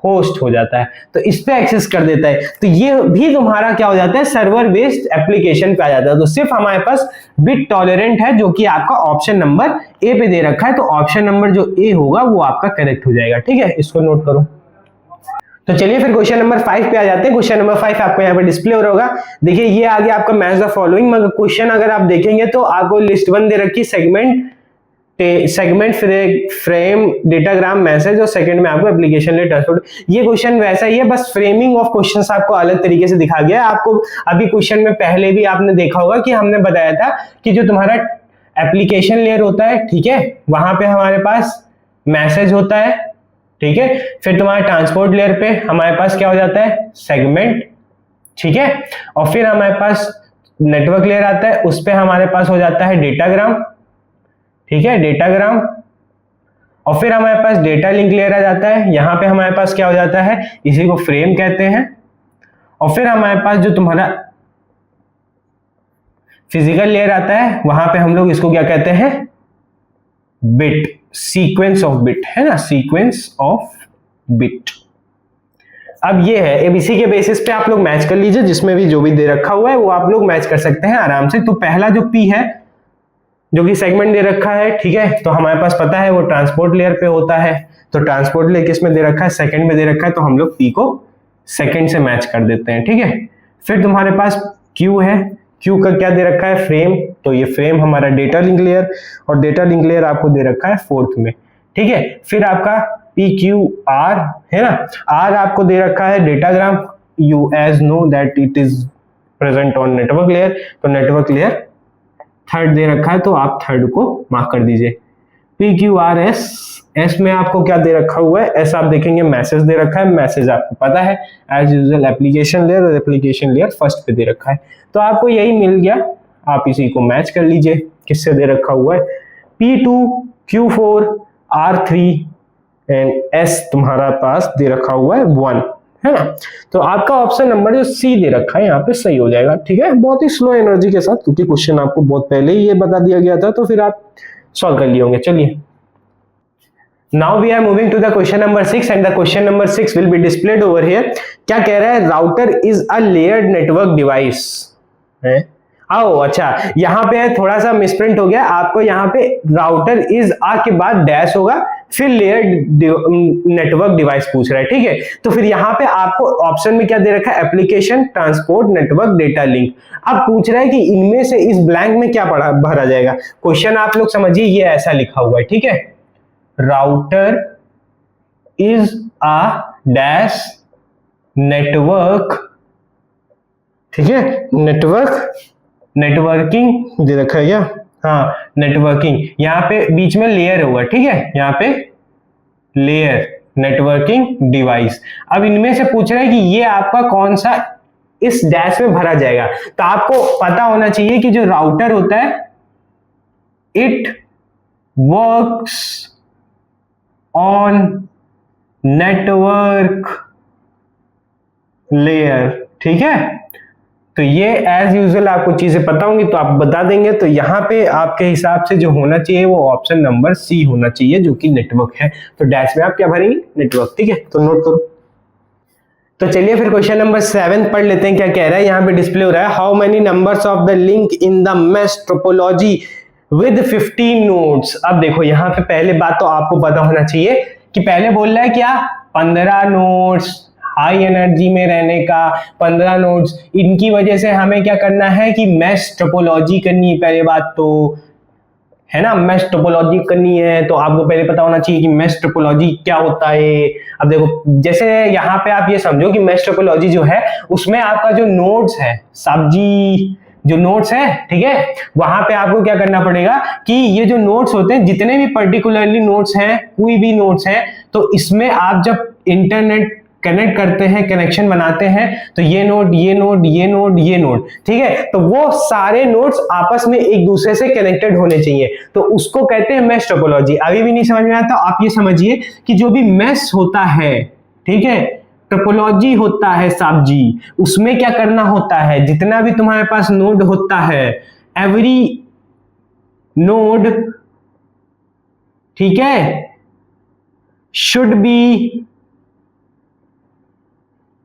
होस्ट हो जाता है, तो इस पे एक्सेस कर देता है। तो ये भी तुम्हारा क्या हो जाता है, सर्वर बेस्ड एप्लीकेशन पे आ जाता है। तो सिर्फ हमारे पास बिट टॉलरेंट है, जो कि आपका ऑप्शन नंबर ए पे दे रखा है, तो ऑप्शन नंबर जो ए होगा वो आपका करेक्ट हो जाएगा, ठीक है, इसको नोट करो। तो चलिए फिर क्वेश्चन नंबर 5 पे आ जाते हैं। क्वेश्चन नंबर 5 आपको यहाँ पे डिस्प्ले हो रहा होगा, देखिए ये आ गया आपका मैच द फॉलोइंग। मगर क्वेश्चन अगर आप देखेंगे तो आपको लिस्ट 1 दे रखी, सेगमेंट फ्रेम डेटाग्राम मैसेज, और सेकंड में आपको एप्लीकेशन ले ट्रांसपोर्ट। ये क्वेश्चन वैसा ही है, बस फ्रेमिंग ऑफ क्वेश्चंस आपको अलग तरीके से दिखा गया है। आपको अभी क्वेश्चन में पहले भी आपने देखा होगा कि हमने बताया था कि जो तुम्हारा एप्लीकेशन लेयर होता है, ठीक है, वहां पे हमारे पास मैसेज होता है, ठीक है, फिर तुम्हारे ट्रांसपोर्ट लेयर पे हमारे पास क्या हो जाता है, सेगमेंट, ठीक है, और फिर हमारे पास नेटवर्क लेयर आता है, उस पे हमारे पास हो जाता है डेटाग्राम, ठीक है, डेटाग्राम, और फिर हमारे पास डेटा लिंक लेयर आ जाता है, यहां पे हमारे पास क्या हो जाता है, इसी को फ्रेम कहते हैं, और फिर हमारे पास जो तुम्हारा फिजिकल लेयर आता है, वहां पे हम लोग इसको क्या कहते हैं, बिट, सीक्वेंस ऑफ बिट, है ना, सीक्वेंस ऑफ बिट। अब ये है एबीसी के बेसिस पे आप लोग मैच कर लीजिए, जिसमें भी जो भी दे रखा हुआ है वो आप लोग मैच कर सकते हैं आराम से। तो पहला जो पी है जो कि सेगमेंट दे रखा है, ठीक है, तो हमारे पास पता है वो ट्रांसपोर्ट लेयर पे होता है, तो ट्रांसपोर्ट लेयर किस में दे रखा है, सेकंड में दे रखा है, तो हम लोग पी को सेकंड से मैच कर देते हैं, ठीक है। फिर तुम्हारे पास क्यू है, क्यू का क्या दे रखा है, फ्रेम, तो ये फ्रेम हमारा डेटा लिंक लेयर, और डेटा लिंक लेयर आपको दे रखा है फोर्थ में, ठीक है। फिर आपका पी क्यू आर है ना, आर आपको दे रखा है datagram, you as know that it is present on network layer, तो नेटवर्क लेयर थर्ड दे रखा है, तो आप थर्ड को मार्क कर दीजिए। P Q R S, S में आपको क्या दे रखा हुआ है, एस आप देखेंगे मैसेज दे रखा है, मैसेज आपको पता है एज यूजुअल एप्लीकेशन लेयर, और एप्लीकेशन लेयर फर्स्ट पे दे रखा है, तो आपको यही मिल गया, आप इसी को मैच कर लीजिए किससे दे रखा हुआ है। P2 Q4 R3 and S तुम्हारा पास दे रखा हुआ है 1, है ना। तो आपका ऑप्शन नंबर जो C दे रखा है यहाँ पे सही हो जाएगा, ठीक है। बहुत ही स्लो एनर्जी के साथ, क्योंकि क्वेश्चन आपको बहुत पहले ही ये बता दिया गया था, तो फिर आप सॉल्व कर लिए होंगे। चलिए, now we are moving to the question number 6 and the question number 6 will be displayed over here। क्या कह रहा है, router is a layered network device है। आओ, अच्छा यहाँ पे थोड़ा सा मिसप्रिंट हो गया, आपको यहाँ पे राउटर इज आ के बाद डैश होगा, फिर लेयर्ड नेटवर्क डिवाइस पूछ रहा है, ठीक है। तो फिर यहाँ पे आपको ऑप्शन में क्या दे रखा है, application, transport, network, data link. अब पूछ रहा है कि इनमें से इस ब्लैंक में क्या भरा जाएगा। क्वेश्चन आप लोग समझिए, ये ऐसा लिखा हुआ है, ठीक है। Router is a dash network, ठीक है, नेटवर्किंग दे रखा है क्या, हाँ नेटवर्किंग, यहाँ पे बीच में लेयर होगा, ठीक है, यहाँ पे लेयर नेटवर्किंग डिवाइस। अब इनमें से पूछ रहा है कि ये आपका कौन सा इस डैश में भरा जाएगा। तो आपको पता होना चाहिए कि जो राउटर होता है, it works on network layer, ठीक है। तो ये एज यूजुअल आपको चीजें पता होंगी तो आप बता देंगे। तो यहाँ पे आपके हिसाब से जो होना चाहिए वो ऑप्शन नंबर सी होना चाहिए, जो कि नेटवर्क है। तो डैश में आप क्या भरेंगे, नेटवर्क, ठीक है। तो नोट करो। तो चलिए फिर क्वेश्चन नंबर 7 पढ़ लेते हैं, क्या कह रहा है। यहाँ पे डिस्प्ले हो रहा है, how many numbers of the link in the mesh topology with 15 nodes. अब देखो यहाँ पे पहले बात तो आपको पता होना चाहिए कि पहले बोल रहा है क्या, 15 नोड्स, हाई एनर्जी में रहने का 15 नोड्स। इनकी वजह से हमें क्या करना है कि मैश टोपोलॉजी करनी है, पहले बात तो है ना, मैश टोपोलॉजी करनी है। तो आपको पहले पता होना चाहिए कि मैश टोपोलॉजी क्या होता है। अब देखो, जैसे यहाँ पे आप ये समझो कि मैश टोपोलॉजी जो है उसमें आपका जो नोड्स है, सब्जी जो नोड्स है, ठीक है, वहां पे आपको क्या करना पड़ेगा कि ये जो नोड्स होते हैं, जितने भी पर्टिकुलरली नोड्स हैं, कोई भी नोड्स हैं, तो इसमें आप जब इंटरनेट कनेक्ट करते हैं, कनेक्शन बनाते हैं, तो ये नोड, ये नोड, ये नोड, ये नोड, ठीक है, तो वो सारे नोड्स आपस में एक दूसरे से कनेक्टेड होने चाहिए। तो उसको कहते हैं मैश टोपोलॉजी। अभी भी नहीं समझ में आता, आप ये समझिए कि जो भी मैश होता है, ठीक है, टोपोलॉजी होता है साहब जी, उसमें क्या करना होता है, जितना भी तुम्हारे पास नोड होता है, एवरी नोड, ठीक है, should be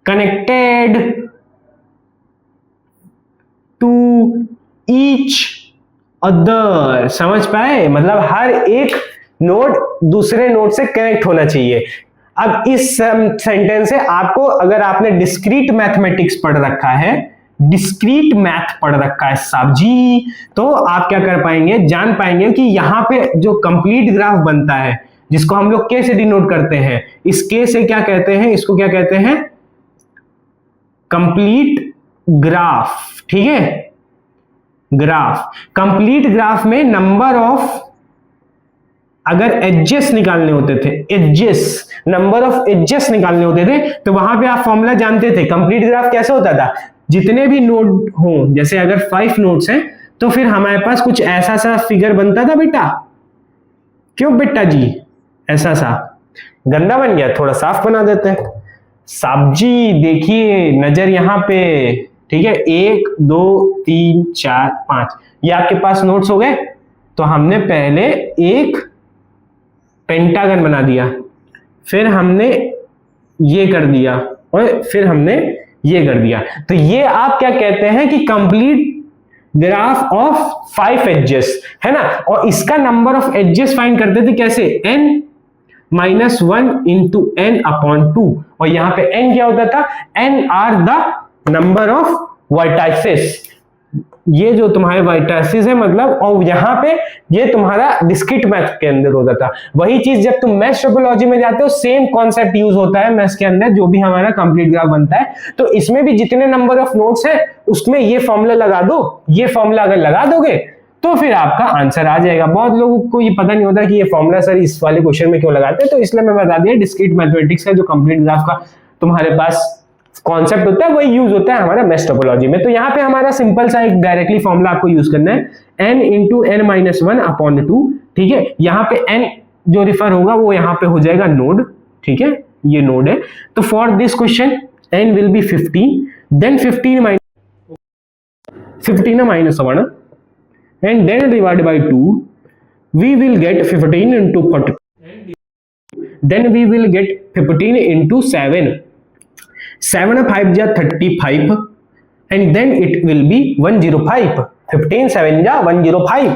connected to each other. समझ पाए, मतलब हर एक नोड दूसरे नोड से कनेक्ट होना चाहिए। अब इस सेंटेंस से आपको, अगर आपने डिस्क्रीट मैथमेटिक्स पढ़ रखा है, डिस्क्रीट मैथ पढ़ रखा है साहब जी, तो आप क्या कर पाएंगे, जान पाएंगे कि यहां पे जो कंप्लीट ग्राफ बनता है, जिसको हम लोग के से डिनोट करते हैं, इस के से क्या कहते हैं, इसको क्या कहते हैं, कंप्लीट ग्राफ, ठीक है, ग्राफ। कंप्लीट ग्राफ में नंबर ऑफ, अगर एजेस निकालने होते थे, एजेस, नंबर ऑफ एजेस निकालने होते थे, तो वहां पे आप फॉर्मूला जानते थे। कंप्लीट ग्राफ कैसे होता था, जितने भी नोड हो, जैसे अगर 5 नोड्स हैं, तो फिर हमारे पास कुछ ऐसा सा फिगर बनता था बेटा। क्यों बेटा जी, ऐसा सा गंदा बन गया, थोड़ा साफ बना देते हैं। साहब जी देखिए, नजर यहाँ पे, ठीक है, 1 2 3 4 5, ये आपके पास नोट्स हो गए। तो हमने पहले एक पेंटागन बना दिया, फिर हमने ये कर दिया, और फिर हमने ये कर दिया। तो ये आप क्या कहते हैं कि कंप्लीट ग्राफ ऑफ 5 एजेस, है ना। और इसका नंबर ऑफ एजेस फाइंड करते थे कैसे, n -1 इंटू n अपॉन 2। और यहां पे n क्या होता था, n are the number of vertices, ये जो तुम्हारे वर्टाइसेस है मतलब, और यहां पे ये तुम्हारा डिस्क्रीट मैथ के अंदर होता था। वही चीज जब तुम मैश टोपोलॉजी में जाते हो, सेम कॉन्सेप्ट यूज होता है मैथ के अंदर, जो भी हमारा कंप्लीट ग्राफ बनता है। तो इसमें भी जितने नंबर ऑफ नोड्स है, उसमें ये फॉर्मूला लगा दो। ये फॉर्मूला अगर लगा दोगे तो फिर आपका आंसर आ जाएगा। बहुत लोगों को ये पता नहीं होता कि ये फॉर्मूला सर इस वाले क्वेश्चन में क्यों लगाते हैं, तो इसलिए मैं बता दिया, डिस्क्रीट मैथमेटिक्स का जो कंप्लीट ग्राफ का तुम्हारे पास कॉन्सेप्ट होता है वही यूज होता है हमारा मेश टोपोलॉजी में। तो यहाँ पे हमारा सिंपल सा एक डायरेक्टली फॉर्मूला आपको यूज करना है, n into n minus one upon 2, ठीक है। यहाँ पे n जो रिफर होगा वो यहाँ पे हो जाएगा नोड, ठीक है, ये नोड है। तो for this question n will be 15, then 15 minus 1 and then divided by 2, we will get 15 into 40, then we will get 15 into 7, 7 5 जा 35 and then it will be 105, 15 7 जा 105,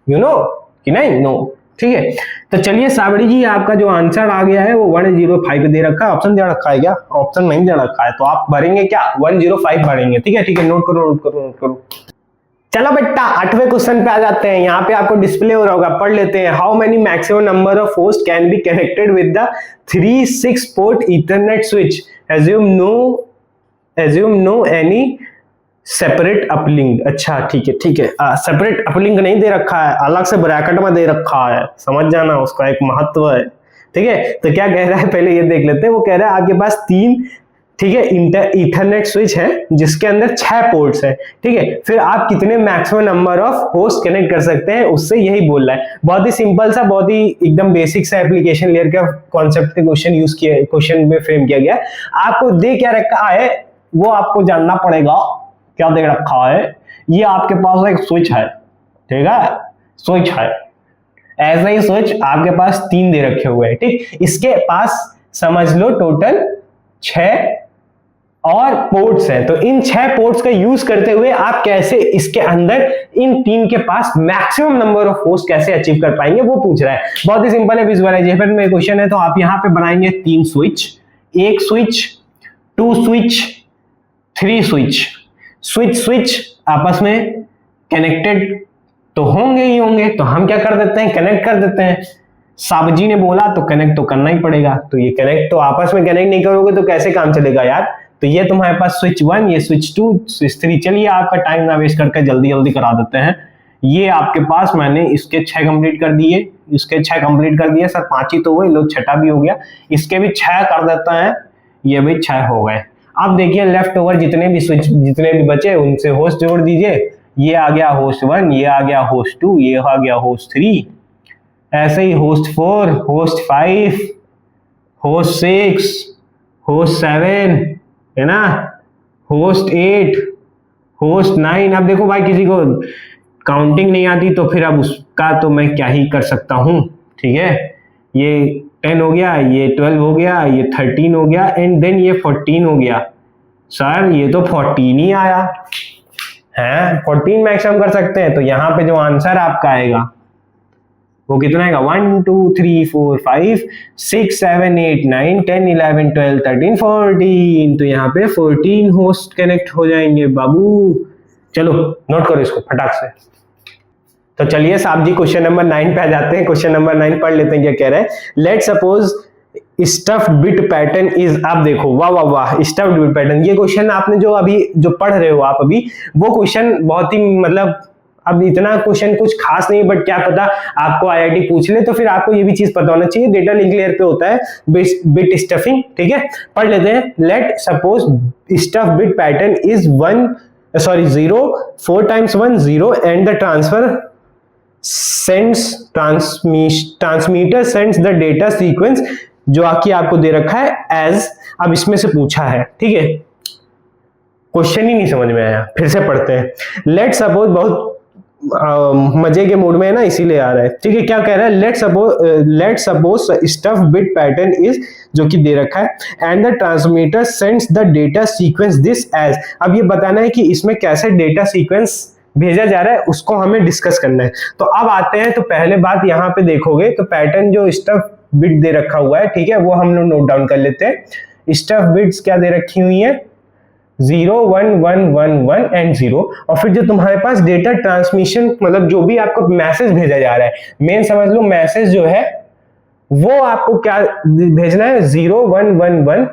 you know कि नहीं? नो, ठीक है। तो चलिए सावड़ी जी आपका जो आंसर आ गया है वो 105 दे रखा है, ऑप्शन दे रखा है क्या? ऑप्शन नहीं दे रखा है, तो आप भरेंगे क्या? 105 भरेंगे, ठीक है, ठीक है, नोट करो नोट करो नोट करो। चलो बेटा 8वें क्वेश्चन पे आ जाते हैं। यहाँ पे आपको डिस्प्ले हो रहा होगा, पढ़ लेते हैं। How many maximum number of host can be connected with the 3/6 port Ethernet switch, assume no any separate uplink. अच्छा ठीक है ठीक है, सेपरेट अपलिंक नहीं दे रखा है, अलग से ब्रैकेट में दे रखा है, समझ जाना उसका एक महत्व है, ठीक है। तो क्या कह रहा है पहले ये देख लेते हैं। वो कह रहा है आपके पास 3, ठीक है, ईथरनेट स्विच है जिसके अंदर 6 पोर्ट्स है, ठीक है। फिर आप कितने maximum number of host connect कर सकते हैं, उससे यही बोल रहा है। बहुत ही सिंपल सा, बहुत ही एकदम बेसिक सा एप्लीकेशन लेयर का कॉन्सेप्ट के क्वेश्चन में फ्रेम किया गया। आपको दे क्या रखा है वो आपको जानना पड़ेगा। क्या दे रखा है? ये आपके पास एक स्विच है, ठीक है, स्विच है, ऐसा ही स्विच आपके पास 3 दे रखे हुए हैं, ठीक। इसके पास समझ लो टोटल 6 और पोर्ट्स हैं। तो इन 6 पोर्ट्स का यूज करते हुए आप कैसे इसके अंदर इन 3 के पास मैक्सिमम नंबर ऑफ होस्ट कैसे अचीव कर पाएंगे वो पूछ रहा है। बहुत ही सिंपल है, विजुअलाइजेशन में क्वेश्चन है। तो आप यहाँ पे बनाएंगे 3 switch, 1 switch, 2 switch, 3 switch. Switch आपस में कनेक्टेड तो होंगे ही होंगे, तो हम क्या कर देते हैं, कनेक्ट कर देते हैं। साहब जी ने बोला तो कनेक्ट तो करना ही पड़ेगा। तो ये कनेक्ट तो आपस में कनेक्ट नहीं करोगे तो कैसे काम चलेगा यार। तो ये तुम्हारे पास स्विच 1, ये स्विच 2, स्विच 3। चलिए आपका टाइम ना वेस्ट करके जल्दी जल्दी करा देते हैं। ये आपके पास मैंने इसके 6 कंप्लीट कर दिए, इसके 6 कंप्लीट कर दिए। सर 5 ही तो हुए, लोग 6 भी हो गया। इसके भी 6 कर देता है, ये भी 6 हो गए। अब देखिए लेफ्ट ओवर जितने भी स्विच जितने भी बचे उनसे होस्ट जोड़ दीजिए। ये आ गया होस्ट 1, ये आ गया होस्ट 2, ये आ गया होस्ट 3, ऐसे ही होस्ट 4, होस्ट 5, होस्ट 6, होस्ट 7, है ना, होस्ट 8, होस्ट 9। अब देखो भाई किसी को काउंटिंग नहीं आती तो फिर अब उसका तो मैं क्या ही कर सकता हूं, ठीक है। ये 10 हो गया, ये 12 हो गया, ये 13 हो गया एंड देन ये 14 हो गया। सर ये तो 14 ही आया है, 14 मैक्सिमम कर सकते हैं। तो यहाँ पे जो आंसर आपका आएगा वो कितना आएगा, 1 2 3 4 5 6 7 8 9 10 11 12 13 14। तो यहाँ पे 14 होस्ट कनेक्ट हो जाएंगे बाबू। चलो नोट करो इसको फटाक से। तो चलिए साहब जी क्वेश्चन नंबर 9 पे आ जाते हैं। क्वेश्चन नंबर 9 पढ़ लेते हैं क्या कह रहे हैं। Let suppose stuffed bit pattern is, आप देखो वाह वाह वाह, स्टफ्ड बिट पैटर्न। ये क्वेश्चन आपने जो अभी जो पढ़ रहे हो आप अभी, वो क्वेश्चन बहुत ही मतलब अब इतना क्वेश्चन कुछ खास नहीं, बट क्या पता आपको आईआईटी पूछ ले तो फिर आपको ये भी चीज पता होना चाहिए। डेटा लिंक लेयर पे होता है बिट स्टफिंग, ठीक है। पढ़ लेते हैं। Late suppose stuff bit pattern is 0 4 times 1 0 and the transmitter sends the data sequence जो आके आपको दे रखा है एज। अब इसमें से पूछा है, ठीक है, क्वेश्चन ही नहीं समझ में आया, फिर से पढ़ते हैं। लेट सपोज, बहुत मजे के मूड में है ना इसीलिए आ रहा है, ठीक है। क्या कह रहा है, let suppose stuff bit pattern is, जो कि दे रखा है, and the transmitter sends the data sequence this as. अब ये बताना है कि इसमें कैसे डेटा सीक्वेंस भेजा जा रहा है, उसको हमें डिस्कस करना है। तो अब आते हैं, तो पहले बात यहाँ पे देखोगे तो पैटर्न जो स्टफ बिट दे रखा हुआ है, ठीक है, वो हम लोग नोट डाउन कर लेते हैं। स्टफ बिट्स क्या दे रखी हुई है, 0 1 1 1 1 एंड 0। और फिर जो तुम्हारे पास डेटा ट्रांसमिशन, मतलब जो भी आपको मैसेज भेजा जा रहा है, मेन समझ लो मैसेज जो है वो आपको क्या भेजना है, 0 1 1 1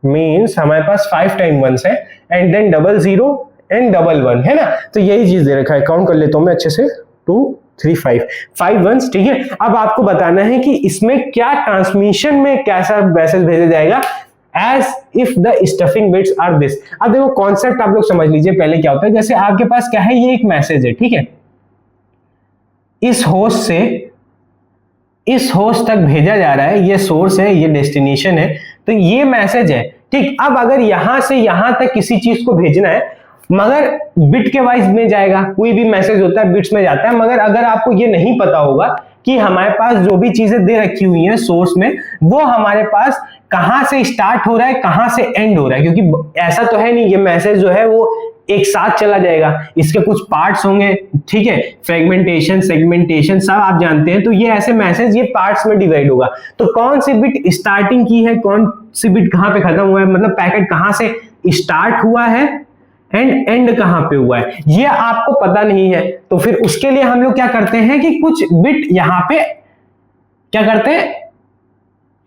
मीन्स हमारे पास 5 टाइम 1 है एंड देन 00 एंड 11 है ना। तो यही चीज दे रखा है, काउंट कर लेता हूं मैं अच्छे से, 2 3 5 1, ठीक है। अब आपको बताना है कि इसमें क्या ट्रांसमिशन में कैसा मैसेज भेजा जाएगा, as if the stuffing bits are this. अब देखो कॉन्सेप्ट आप लोग समझ लीजिए पहले क्या होता है। जैसे आपके पास क्या है, ये एक मैसेज है, ठीक है, इस होस्ट से इस होस्ट तक भेजा जा रहा है, ये सोर्स है, ये डेस्टिनेशन है, तो ये मैसेज है, ठीक। अब अगर यहां से यहां तक किसी चीज को भेजना है, मगर बिट के वाइज में जाएगा, कोई भी मैसेज होता है बिट्स में जाता है, मगर अगर आपको ये नहीं पता होगा कि हमारे पास जो भी चीजें दे रखी हुई हैं सोर्स में, वो हमारे पास कहां से स्टार्ट हो रहा है, कहां से एंड हो रहा है, क्योंकि ऐसा तो है नहीं ये मैसेज जो है वो एक साथ चला जाएगा, इसके कुछ पार्ट्स होंगे, ठीक है, फ्रेगमेंटेशन, सेगमेंटेशन सब आप जानते हैं। तो ये ऐसे मैसेज ये पार्ट्स में डिवाइड होगा। तो कौन सी बिट स्टार्टिंग की है, कौन सी बिट कहां पे खत्म हुआ है, मतलब पैकेट कहां से स्टार्ट हुआ है एंड एंड कहां पे हुआ है, ये आपको पता नहीं है। तो फिर उसके लिए हम लोग क्या करते हैं कि कुछ बिट यहां पे क्या करते हैं,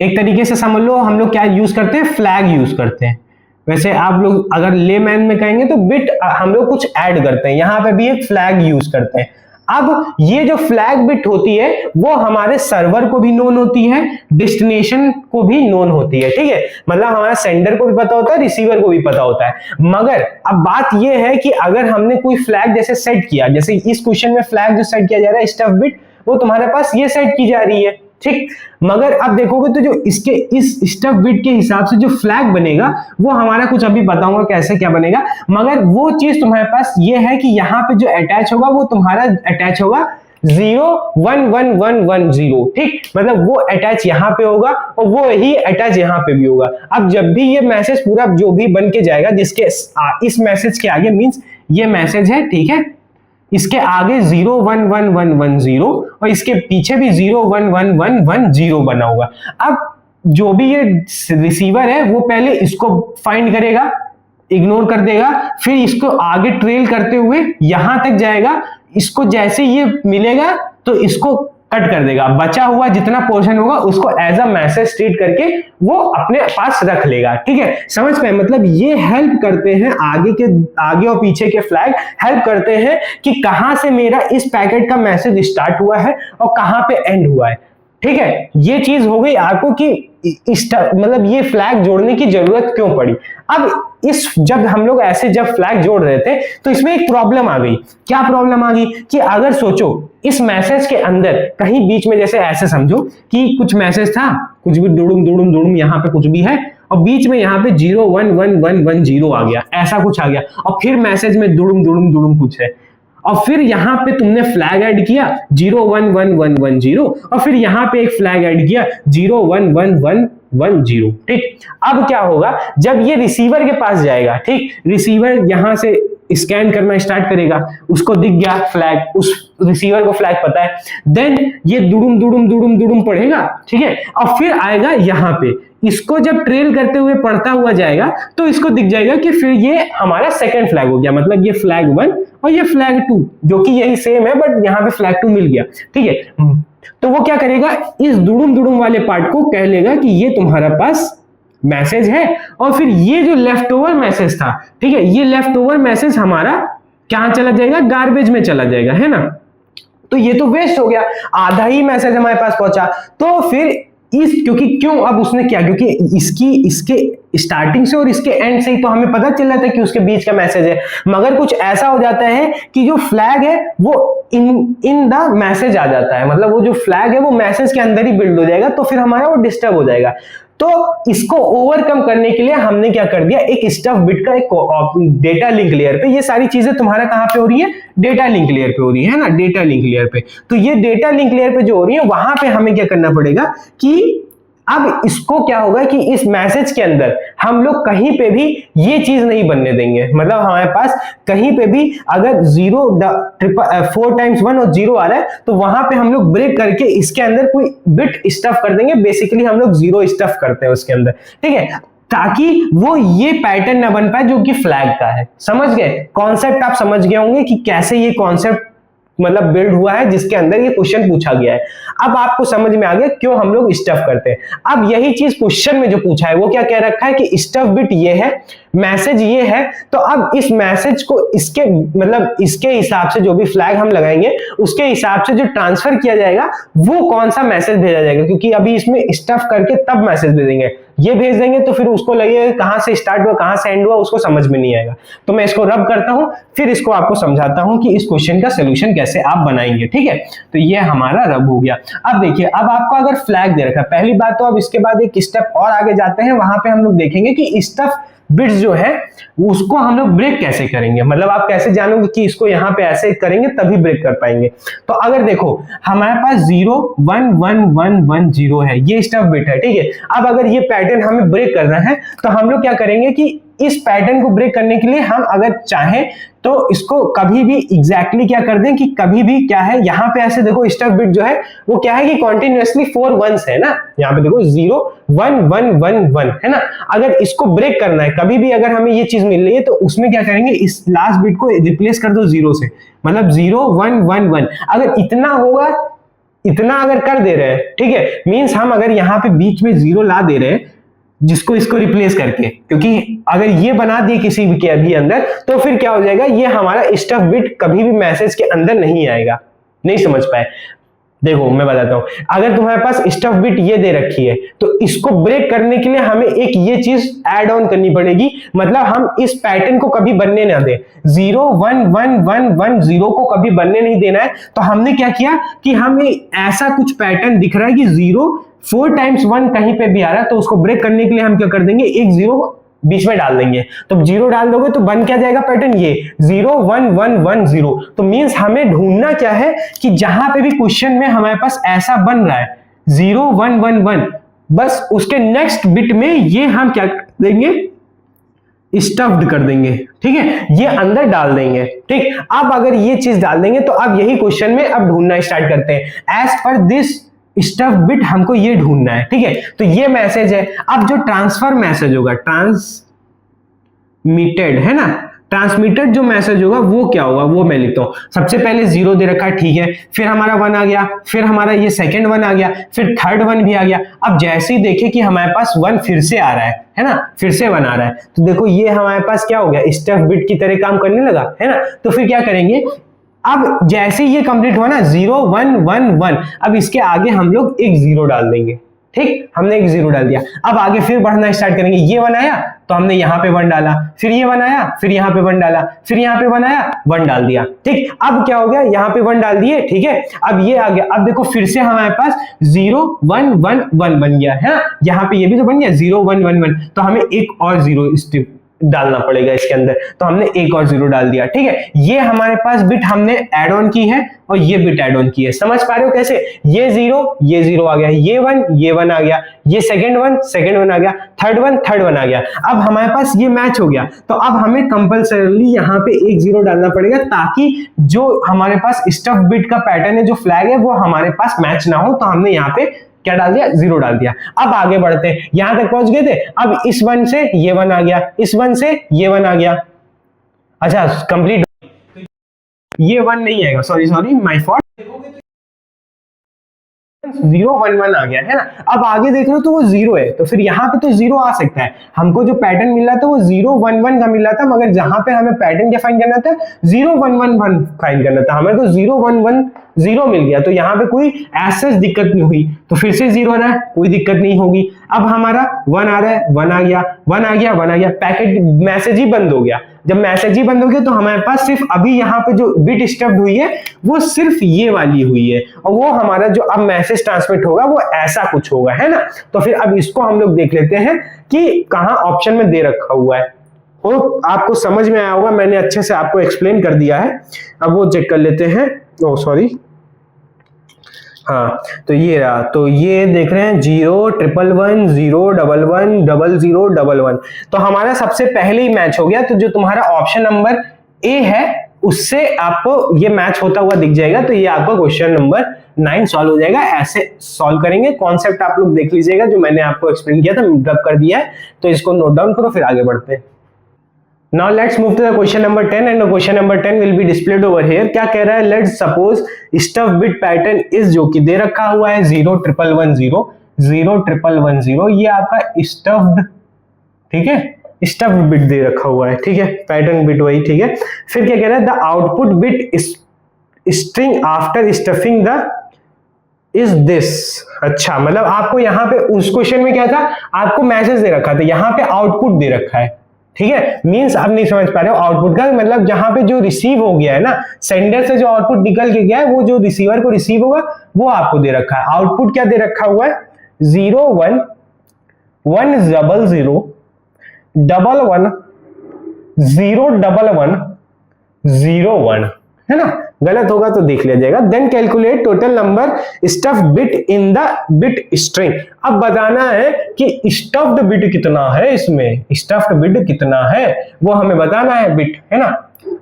एक तरीके से समझ लो हम लोग क्या यूज करते हैं, फ्लैग यूज करते हैं। वैसे आप लोग अगर लेमैन में कहेंगे तो बिट हम लोग कुछ ऐड करते हैं, यहां पे भी एक फ्लैग यूज करते हैं। अब ये जो फ्लैग बिट होती है वो हमारे सर्वर को भी नोन होती है, डेस्टिनेशन को भी नोन होती है, ठीक है, मतलब हमारा सेंडर को भी पता होता है, रिसीवर को भी पता होता है। मगर अब बात ये है कि अगर हमने कोई फ्लैग जैसे सेट किया, जैसे इस क्वेश्चन में फ्लैग जो सेट किया जा रहा है स्टफ बिट, वो तुम्हारे पास ये सेट की जा रही है, ठीक। मगर अब देखोगे तो जो इसके इस स्टफ बिट के हिसाब से जो फ्लैग बनेगा वो हमारा कुछ अभी बताऊंगा कैसे क्या बनेगा, मगर वो चीज तुम्हारे पास ये है कि यहाँ पे जो अटैच होगा वो तुम्हारा अटैच होगा 0111110, ठीक, मतलब वो अटैच यहाँ पे होगा और वो ही अटैच यहाँ पे भी होगा। अब जब भी ये मैसेज पूरा जो भी बन के जाएगा, जिसके इस मैसेज के आगे मींस ये मैसेज है, ठीक है, इसके आगे 0111110 और इसके पीछे भी 0111110 बना होगा। अब जो भी ये रिसीवर है वो पहले इसको फाइंड करेगा, इग्नोर कर देगा, फिर इसको आगे ट्रेल करते हुए यहां तक जाएगा, इसको जैसे ये मिलेगा तो इसको कट कर देगा, बचा हुआ जितना पोर्शन होगा उसको एज अ मैसेज ट्रीट करके वो अपने पास रख लेगा, ठीक है, समझ पाए। मतलब ये हेल्प करते हैं, आगे और पीछे के फ्लैग हेल्प करते हैं कि कहां से मेरा इस पैकेट का मैसेज स्टार्ट हुआ है और कहां पे एंड हुआ है, ठीक है। ये चीज हो गई आपको कि मतलब ये फ्लैग जोड़ने की जरूरत क्यों पड़ी। अब जब हम लोग ऐसे जब फ्लैग जोड़ रहे थे तो इसमें एक प्रॉब्लम आ गई। क्या प्रॉब्लम आ गई कि अगर सोचो इस मैसेज के अंदर कहीं बीच में, जैसे ऐसे समझो कि कुछ मैसेज था, कुछ भी दुड़ुम दुड़ुम दुड़ुम यहाँ पे कुछ भी है और बीच में यहाँ पे 0111110 आ गया, ऐसा कुछ आ गया, और फिर मैसेज में दुड़ुम दुड़ुम दुड़ुम कुछ है, और फिर यहां पे तुमने फ्लैग ऐड किया 0111110 और फिर यहां पे एक फ्लैग ऐड किया 0111110, ठीक। अब क्या होगा, जब ये रिसीवर के पास जाएगा, ठीक, रिसीवर यहां से स्कैन करना स्टार्ट करेगा, उसको दिख गया फ्लैग, उस रिसीवर को फ्लैग पता है, देन ये दुड़ुम दुड़ुम दुड़ुम दुड़ुम पढ़ेगा, ठीक है, और फिर आएगा यहां पे, इसको जब ट्रेल करते हुए पढ़ता हुआ जाएगा तो इसको दिख जाएगा कि फिर ये हमारा सेकंड फ्लैग हो गया, मतलब ये फ्लैग 1 और ये फ्लैग 2 जो कि यही सेम है बट यहां पे फ्लैग 2 मिल गया, ठीक है। तो वो क्या करेगा, इस दुड़ुम दुड़ुम वाले पार्ट को कह लेगा कि ये तुम्हारा पास मैसेज है, और फिर ये जो लेफ्ट ओवर मैसेज था, ठीक है, ये लेफ्ट ओवर मैसेज हमारा कहां चला जाएगा, गार्बेज में चला जाएगा, है ना। तो ये तो वेस्ट हो गया, आधा ही मैसेज हमारे पास पहुंचा। तो फिर क्योंकि क्यों, अब उसने क्या, क्योंकि इसके स्टार्टिंग से और इसके एंड से ही तो हमें पता चल जाता है कि उसके बीच का मैसेज है, मगर कुछ ऐसा हो जाता है कि जो फ्लैग है वो इन द मैसेज आ जाता है, मतलब वो जो फ्लैग है वो मैसेज के अंदर ही बिल्ड हो जाएगा, तो फिर हमारा वो डिस्टर्ब हो जाएगा। तो इसको ओवरकम करने के लिए हमने क्या कर दिया, एक स्टफ बिट का एक डेटा लिंक लेयर पे, ये सारी चीजें तुम्हारा कहां पे हो रही है, डेटा लिंक लेयर पे हो रही है ना, डेटा लिंक लेयर पे। तो ये डेटा लिंक लेयर पे जो हो रही है वहां पे हमें क्या करना पड़ेगा कि अब इसको क्या होगा कि इस मैसेज के अंदर हम लोग कहीं पे भी ये चीज नहीं बनने देंगे, मतलब हमारे पास कहीं पे भी अगर 4 टाइम्स 1 और 0 आ रहा है तो वहां पे हम लोग ब्रेक करके इसके अंदर कोई बिट स्टफ कर देंगे, बेसिकली हम लोग 0 स्टफ करते हैं उसके अंदर, ठीक है, ताकि वो ये पैटर्न ना बन पाए जो कि फ्लैग का है। समझ गए कॉन्सेप्ट, आप समझ गए होंगे कि कैसे ये कॉन्सेप्ट मतलब बिल्ड हुआ है जिसके अंदर ये क्वेश्चन पूछा गया है। अब आपको समझ में आ गया क्यों हम लोग स्टफ करते हैं। अब यही चीज क्वेश्चन में जो पूछा है वो क्या कह रखा है कि स्टफ बिट ये है, मैसेज ये है, तो अब इस मैसेज को इसके मतलब इसके हिसाब से जो भी फ्लैग हम लगाएंगे उसके हिसाब से जो ट्रांसफर किया जाएगा वो कौन सा मैसेज भेजा जाएगा, क्योंकि अभी इसमें स्टफ करके तब मैसेज भेजेंगे, ये भेज देंगे तो फिर उसको लगेगा कहां से स्टार्ट हुआ कहां से एंड हुआ, उसको समझ में नहीं आएगा। तो मैं इसको रब करता हूं, फिर इसको आपको समझाता हूं कि इस क्वेश्चन का सोल्यूशन कैसे आप बनाएंगे। ठीक है, तो ये हमारा रब हो गया। अब देखिए, अब आपको अगर फ्लैग दे रखा है, पहली बात तो अब इसके बाद एक स्टेप और आगे जाते हैं, वहां पे हम लोग देखेंगे कि स्टफ बिट्स जो है उसको हम लोग ब्रेक कैसे करेंगे, मतलब आप कैसे जानोगे कि इसको यहां पे ऐसे करेंगे तभी ब्रेक कर पाएंगे। तो अगर देखो हमारे पास 0 1 1 1 1 0 है, ये स्टफ बिट है। ठीक है, अब अगर ये पैटर्न हमें ब्रेक करना है तो हम लोग क्या करेंगे कि इस पैटर्न को ब्रेक करने के लिए हम अगर चाहें तो इसको कभी भी एग्जैक्टली क्या कर दें कि कभी भी क्या है, यहां पे ऐसे देखो स्टफ बिट जो है वो क्या है कि कॉन्टिन्यूअसली 4 1s है ना, यहां पे देखो 0 1 1 1 1 है ना। अगर इसको ब्रेक करना है, कभी भी अगर हमें ये चीज मिल रही है तो उसमें क्या करेंगे, इस लास्ट बिट को रिप्लेस कर दो 0 से, मतलब 0 1 1 1। अगर इतना होगा, इतना अगर कर दे रहे हैं, ठीक है, मींस हम अगर यहां पे बीच में 0 ला दे रहे हैं जिसको इसको रिप्लेस करके, क्योंकि अगर ये बना दिए किसी भी के अभी अंदर तो फिर क्या हो जाएगा, ये हमारा स्टफ बिट कभी भी मैसेज के अंदर नहीं आएगा। नहीं समझ पाए? देखो मैं बताता हूं, अगर तुम्हारे पास स्टफ बिट ये दे रखी है तो इसको ब्रेक करने के लिए हमें एक ये चीज ऐड ऑन करनी पड़ेगी, मतलब हम इस पैटर्न को कभी बनने ना दें, 0 1 1 1 1 0 को कभी बनने नहीं देना है। तो हमने क्या किया कि हमें ऐसा कुछ पैटर्न दिख रहा है कि 0 4 टाइम्स 1 कहीं पे भी आ रहा है, तो उसको ब्रेक करने के लिए हम क्या कर देंगे, एक 0 बीच में डाल देंगे। तो 0 डाल दोगे तो बन क्या जाएगा पैटर्न, ये 0 1 1 1 0। तो मींस हमें ढूंढना क्या है कि जहां पे भी क्वेश्चन में हमारे पास ऐसा बन रहा है 0 1 1 1, बस उसके नेक्स्ट बिट में ये हम क्या कर देंगे, स्टफ्ड कर देंगे। ठीक है, ये अंदर डाल देंगे। ठीक, अब अगर ये चीज डाल देंगे तो अब यही क्वेश्चन में अब ढूंढना स्टार्ट करते हैं। As per this stuff bit हमको ये ढूंढना है। ठीक है, तो ये मैसेज है। अब जो ट्रांसफर मैसेज होगा, ट्रांसमिटेड है ना, ट्रांसमिटेड जो मैसेज होगा वो क्या होगा, वो मैं लिखता हूं। सबसे पहले 0 दे रखा है, ठीक है, फिर हमारा 1 आ गया, फिर हमारा ये सेकंड 1 आ गया, फिर थर्ड 1 भी आ गया। अब जैसे ही देखे कि हमारे पास 1 फिर से आ रहा है ना, फिर से 1 आ रहा है, तो देखो ये हमारे पास क्या हो गया, स्टफ बिट की तरह काम करने लगा है ना। तो फिर क्या करेंगे, अब जैसे ये कंप्लीट हुआ ना 0 1 1 1, अब इसके आगे हम लोग एक 0 डाल देंगे। ठीक, हमने एक 0 डाल दिया। अब आगे फिर बढ़ना स्टार्ट करेंगे, ये 1 आया तो हमने यहां पे 1 डाला, फिर ये 1 आया, फिर यहां पे 1 डाला, फिर यहां पे 1 आया, 1 डाल दिया। ठीक, अब क्या हो गया, यहां पे 1 डाल दिए, ठीक है, अब ये आ गया। अब देखो फिर से हमारे पास 0 1 1 1 बन गया है, यहां पे ये भी तो बन गया 0 1 1 1, तो हमें एक और 0 डालना पड़ेगा इसके अंदर, तो हमने एक और 0 डाल दिया। ठीक है, ये हमारे पास बिट हमने ऐड ऑन की है और ये बिट ऐड ऑन की है। समझ पा रहे हो कैसे, ये 0 आ गया, ये 1 आ गया, ये सेकंड 1 आ गया, थर्ड 1 आ गया। अब हमारे पास ये मैच हो गया, तो अब हमें कंपल्सरीली यहाँ पे एक 0 डालना पड़ेगा ताकि जो हमारे पास स्टफ बिट का पैटर्न है, जो फ्लैग है, वो हमारे पास मैच ना हो। तो हमने यहाँ पे क्या डाल दिया, 0 डाल दिया। अब आगे बढ़ते हैं, यहां तक पहुंच गए थे। अब इस 1 से ये 1 आ गया, इस 1 से ये 1 आ गया। अच्छा कंप्लीट, ये 1 नहीं आएगा, सॉरी माय फॉल्ट, 0 1 1 आ गया है ना। अब आगे देख रहे हो तो वो 0 है, तो फिर यहाँ पे तो 0 आ सकता है। हमको जो पैटर्न मिल रहा था वो 0 1 1 का मिल रहा था, मगर जहां पे हमें पैटर्न क्या फाइंड करना था, 0 1 1 1 फाइंड करना था। हमें तो 0 1 1 0 मिल गया, तो यहाँ पे कोई ऐसा दिक्कत नहीं हुई। तो फिर से 0 आ रहा है, कोई दिक्कत नहीं होगी। अब हमारा 1 आ रहा है, 1 आ गया, 1 आ गया, 1 आ गया, पैकेट मैसेज ही बंद हो गया। जब मैसेज ही बंद हो गया तो हमारे पास सिर्फ अभी यहाँ पे जो बिट स्टफ्ड हुई है वो सिर्फ ये वाली हुई है, और वो हमारा जो अब मैसेज ट्रांसमिट होगा वो ऐसा कुछ होगा, है ना। तो फिर अब इसको हम लोग देख लेते हैं कि कहाँ ऑप्शन में दे रखा हुआ है। और आपको समझ में आया होगा, मैंने अच्छे से आपको एक्सप्लेन कर दिया है। अब वो चेक कर लेते हैं। ओ सॉरी, हाँ, तो ये रहा। तो ये देख रहे हैं 0 1 1 0 1 1 0 0 1 1, तो हमारा सबसे पहले ही मैच हो गया। तो जो तुम्हारा ऑप्शन नंबर ए है उससे आपको ये मैच होता हुआ दिख जाएगा। तो ये आपका क्वेश्चन नंबर 9 सॉल्व हो जाएगा। ऐसे सॉल्व करेंगे, कॉन्सेप्ट आप लोग देख लीजिएगा, जो मैंने आपको एक्सप्लेन किया था ड्रॉप कर दिया है, तो इसको नोट डाउन करो, फिर आगे बढ़ते हैं। Now let's move to the question number 10 and the question number 10 will be displayed over here. क्या कह रहा है, let's suppose stuff bit pattern is, जो कि दे रखा हुआ है 0 1 1 0 0 1 1 0, ये आपका stuffed, ठीक है, स्टफ बिट दे रखा हुआ है, ठीक है, पैटर्न बिट वही, ठीक है। फिर क्या कह रहा है, the output bit string after stuffing the is this. अच्छा, मतलब आपको यहाँ पे उस क्वेश्चन में क्या था, आपको मैसेज दे रखा था, यहाँ पे आउटपुट दे रखा है, ठीक है। मींस आप नहीं समझ पा रहे हो आउटपुट का मतलब, जहां पे जो रिसीव हो गया है ना, सेंडर से जो आउटपुट निकल के गया है, वो जो रिसीवर को रिसीव होगा वो आपको दे रखा है। आउटपुट क्या दे रखा हुआ है, 0 1 1 0 0 1 1 0 1 1 0 1, है ना, गलत होगा तो देख लिया जाएगा। Then calculate total number stuff bit in the bit string. अब बताना है कि स्टफ्ड बिट कितना है, इसमें स्टफ्ड बिट कितना है वो हमें बताना है, बिट, है ना।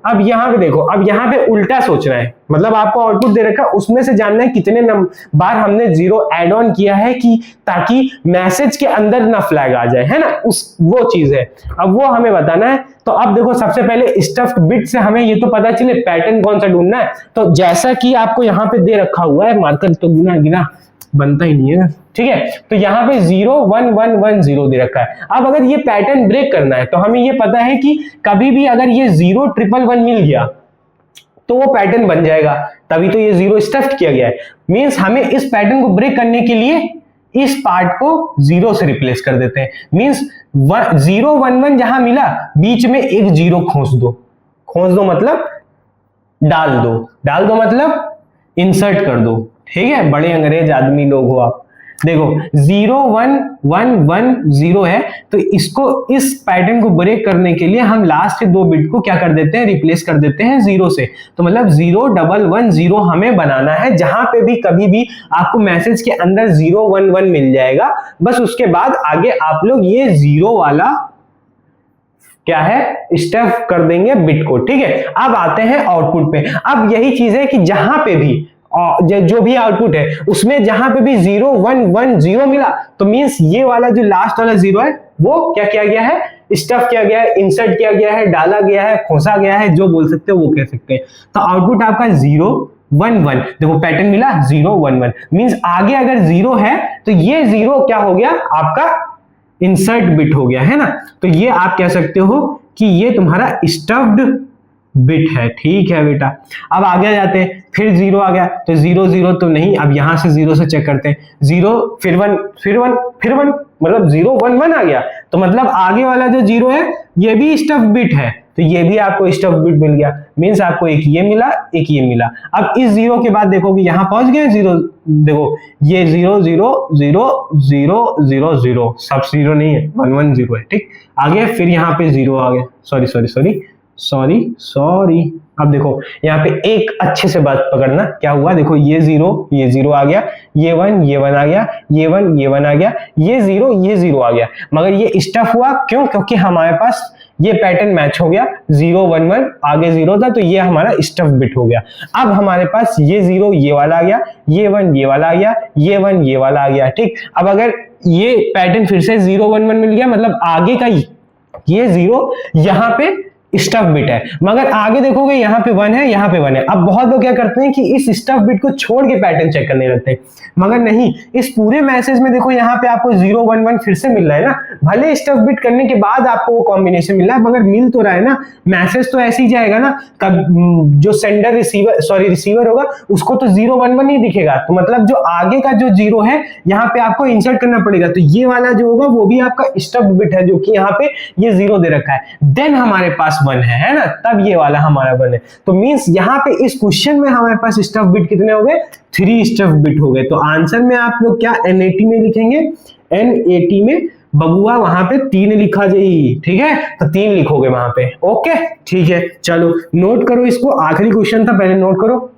अब यहां पे देखो, अब यहां पे उल्टा सोचना है, मतलब आपको आउटपुट दे रखा है, उसमें से जानना है कितने बार हमने 0 ऐड ऑन किया है, कि ताकि मैसेज के अंदर ना फ्लैग आ जाए, है ना, उस वो चीज है, अब वो हमें बताना है। तो अब देखो, सबसे पहले स्टफ्ड बिट से हमें ये तो पता चले पैटर्न कौन सा ढूंढना है। तो जैसा कि आपको यहाँ पे दे रखा हुआ है, मार्कर तो गिना बनता ही नहीं है, ठीक है। तो यहाँ पे 0 1 1 1 0 दे रखा है। अब अगर ये पैटर्न ब्रेक करना है तो हमें ये पता है कि कभी भी अगर ये 0 1 1 मिल गया तो वो पैटर्न बन जाएगा, तभी तो ये 0 स्टफ्ड किया गया है। मींस हमें इस पैटर्न को ब्रेक करने के लिए इस पार्ट को 0 से रिप्लेस कर देते हैं। मींस 0 1 1 जहां मिला, बीच में एक 0 खोस दो मतलब डाल दो मतलब इंसर्ट कर दो, ठीक है। बड़े अंग्रेज आदमी लोग हो आप। देखो 0 1 1 1 0 है, तो इसको, इस पैटर्न को ब्रेक करने के लिए हम लास्ट के 2 बिट को क्या कर देते हैं, रिप्लेस कर देते हैं 0 से। तो मतलब 0 1 1 0 हमें बनाना है, जहां पे भी कभी भी आपको मैसेज के अंदर 0 1 1 मिल जाएगा, बस उसके बाद आगे आप लोग ये 0 वाला क्या है, स्टफ कर देंगे बिट को, ठीक है। अब आते हैं आउटपुट पे। अब यही चीज है कि जहां पे भी जो भी आउटपुट है उसमें जहां पे भी 0 1 1 0 मिला, तो मींस ये वाला जो लास्ट वाला 0 है वो क्या किया गया है, स्टफ किया गया है, इंसर्ट किया गया है, डाला गया है, खोसा गया है, जो बोल सकते हो वो कह सकते हैं। तो आउटपुट आपका 0 1 1, देखो पैटर्न मिला 0 1 1, मींस आगे अगर 0 है तो ये 0 क्या हो गया, आपका इंसर्ट बिट हो गया, है ना। तो ये आप कह सकते हो कि ये तुम्हारा स्टफ्ड बिट है, ठीक है बेटा। अब आगे जाते हैं, फिर 0 आ गया, तो 0 0 तो नहीं, अब यहां से 0 से चेक करते हैं, 0 फिर 1 फिर 1 फिर 1, मतलब 0 1 1 आ गया, तो मतलब आगे वाला जो 0 है ये भी स्टफ बिट है, तो ये भी आपको स्टफ बिट मिल गया। मींस आपको एक ये मिला, एक ये मिला। अब इस 0 के बाद देखोगे यहां पहुंच गए 0, देखो ये 0 0 0 0 0 0, सब 0 नहीं है, 1 1 0 है, ठीक। आगे फिर यहाँ पे 0 आ गया, सॉरी। अब देखो यहाँ पे एक अच्छे से बात पकड़ना, क्या हुआ, देखो ये 0 आ गया, ये 1 आ गया, ये 1 आ गया, ये 0 आ गया, मगर ये स्टफ हुआ क्यों, क्योंकि हमारे पास ये पैटर्न मैच हो गया, 0 1 1 आगे 0 था, तो ये हमारा स्टफ बिट हो गया। अब हमारे पास ये 0 ये वाला आ गया, ये 1 ये वाला आ गया, ये 1 ये वाला आ गया, ठीक। अब अगर ये पैटर्न फिर से 0 1 1 मिल गया, मतलब आगे का ये 0 यहाँ पे स्टफ बिट है, मगर आगे देखोगे यहाँ पे 1 है, यहाँ पे 1 है। अब बहुत लोग क्या करते हैं कि इस स्टफ बिट को छोड़ के पैटर्न चेक करने लगते हैं, मगर नहीं, इस पूरे मैसेज में देखो यहाँ पे आपको 0 1 1 फिर से मिल रहा है ना, भले स्टफ बिट करने के बाद आपको वो कॉम्बिनेशन मिल रहा है, मगर मिल तो रहा है ना, मैसेज तो ऐसे ही जाएगा ना। जो सेंडर रिसीवर होगा उसको तो 0 1 1 ही दिखेगा, तो मतलब जो आगे का जो 0 है यहाँ पे आपको इंसर्ट करना पड़ेगा, तो ये वाला जो होगा वो भी आपका स्टफ बिट है, जो कि यहाँ पे ये 0 दे रखा है। देन हमारे पास 1 है ना, तब ये वाला हमारा 1 है। तो मींस यहाँ पे इस क्वेश्चन में हमारे पास स्टफ बिट कितने हो गए, 3 स्टफ बिट हो गए। तो आंसर में आप लोग क्या NAT में लिखेंगे, NAT में बबुआ वहां पे 3 लिखा जाइए, ठीक है, तो 3 लिखोगे वहां पे, ओके, ठीक है। चलो नोट करो इसको, आखिरी क्वेश्चन था, पहले नोट करो।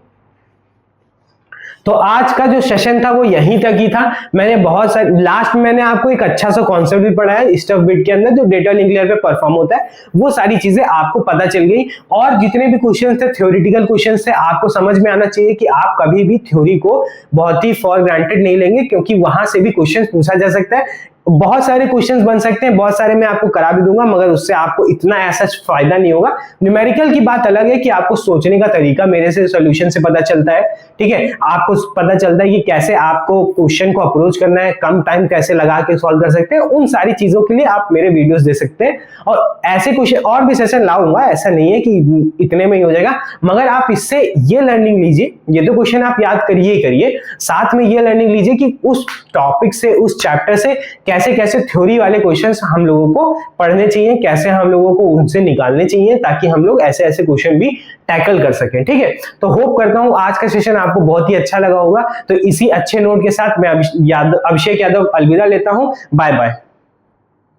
तो आज का जो सेशन था वो यहीं तक ही था। मैंने बहुत सारे, लास्ट में मैंने आपको एक अच्छा सा कॉन्सेप्ट भी पढ़ाया स्टफ बिट के अंदर, जो डेटा लिंक लेयर पे परफॉर्म होता है, वो सारी चीजें आपको पता चल गई। और जितने भी क्वेश्चन थे, थ्योरेटिकल क्वेश्चन थे, आपको समझ में आना चाहिए कि आप कभी भी थ्योरी को बहुत ही फॉर ग्रांटेड नहीं लेंगे, क्योंकि वहां से भी क्वेश्चन पूछा जा सकता है। बहुत सारे क्वेश्चंस बन सकते हैं, बहुत सारे मैं आपको करा भी दूंगा, मगर उससे आपको इतना ऐसा फायदा नहीं होगा। न्यूमेरिकल की बात अलग है कि आपको सोचने का तरीका मेरे से सॉल्यूशन से पता चलता है, ठीक है, आपको पता चलता है कि कैसे आपको क्वेश्चन को अप्रोच करना है, कम टाइम कैसे लगा के सॉल्व कर सकते हैं। उन सारी चीजों के लिए आप मेरे वीडियोस दे सकते हैं, और ऐसे क्वेश्चन और भी सेशन लाऊंगा, ऐसा नहीं है कि इतने में ही हो जाएगा, मगर आप इससे ये लर्निंग लीजिए, ये तो क्वेश्चन आप याद करिए ही करिए, साथ में ये लर्निंग लीजिए कि उस टॉपिक से, उस चैप्टर से कैसे कैसे थ्योरी वाले क्वेश्चंस हम लोगों को पढ़ने चाहिए, कैसे हम लोगों को उनसे निकालने चाहिए, ताकि हम लोग ऐसे ऐसे क्वेश्चन भी टैकल कर सकें, ठीक है। तो होप करता हूं आज का सेशन आपको बहुत ही अच्छा लगा होगा। तो इसी अच्छे नोट के साथ मैं अभिषेक यादव अलविदा लेता हूं। Bye bye.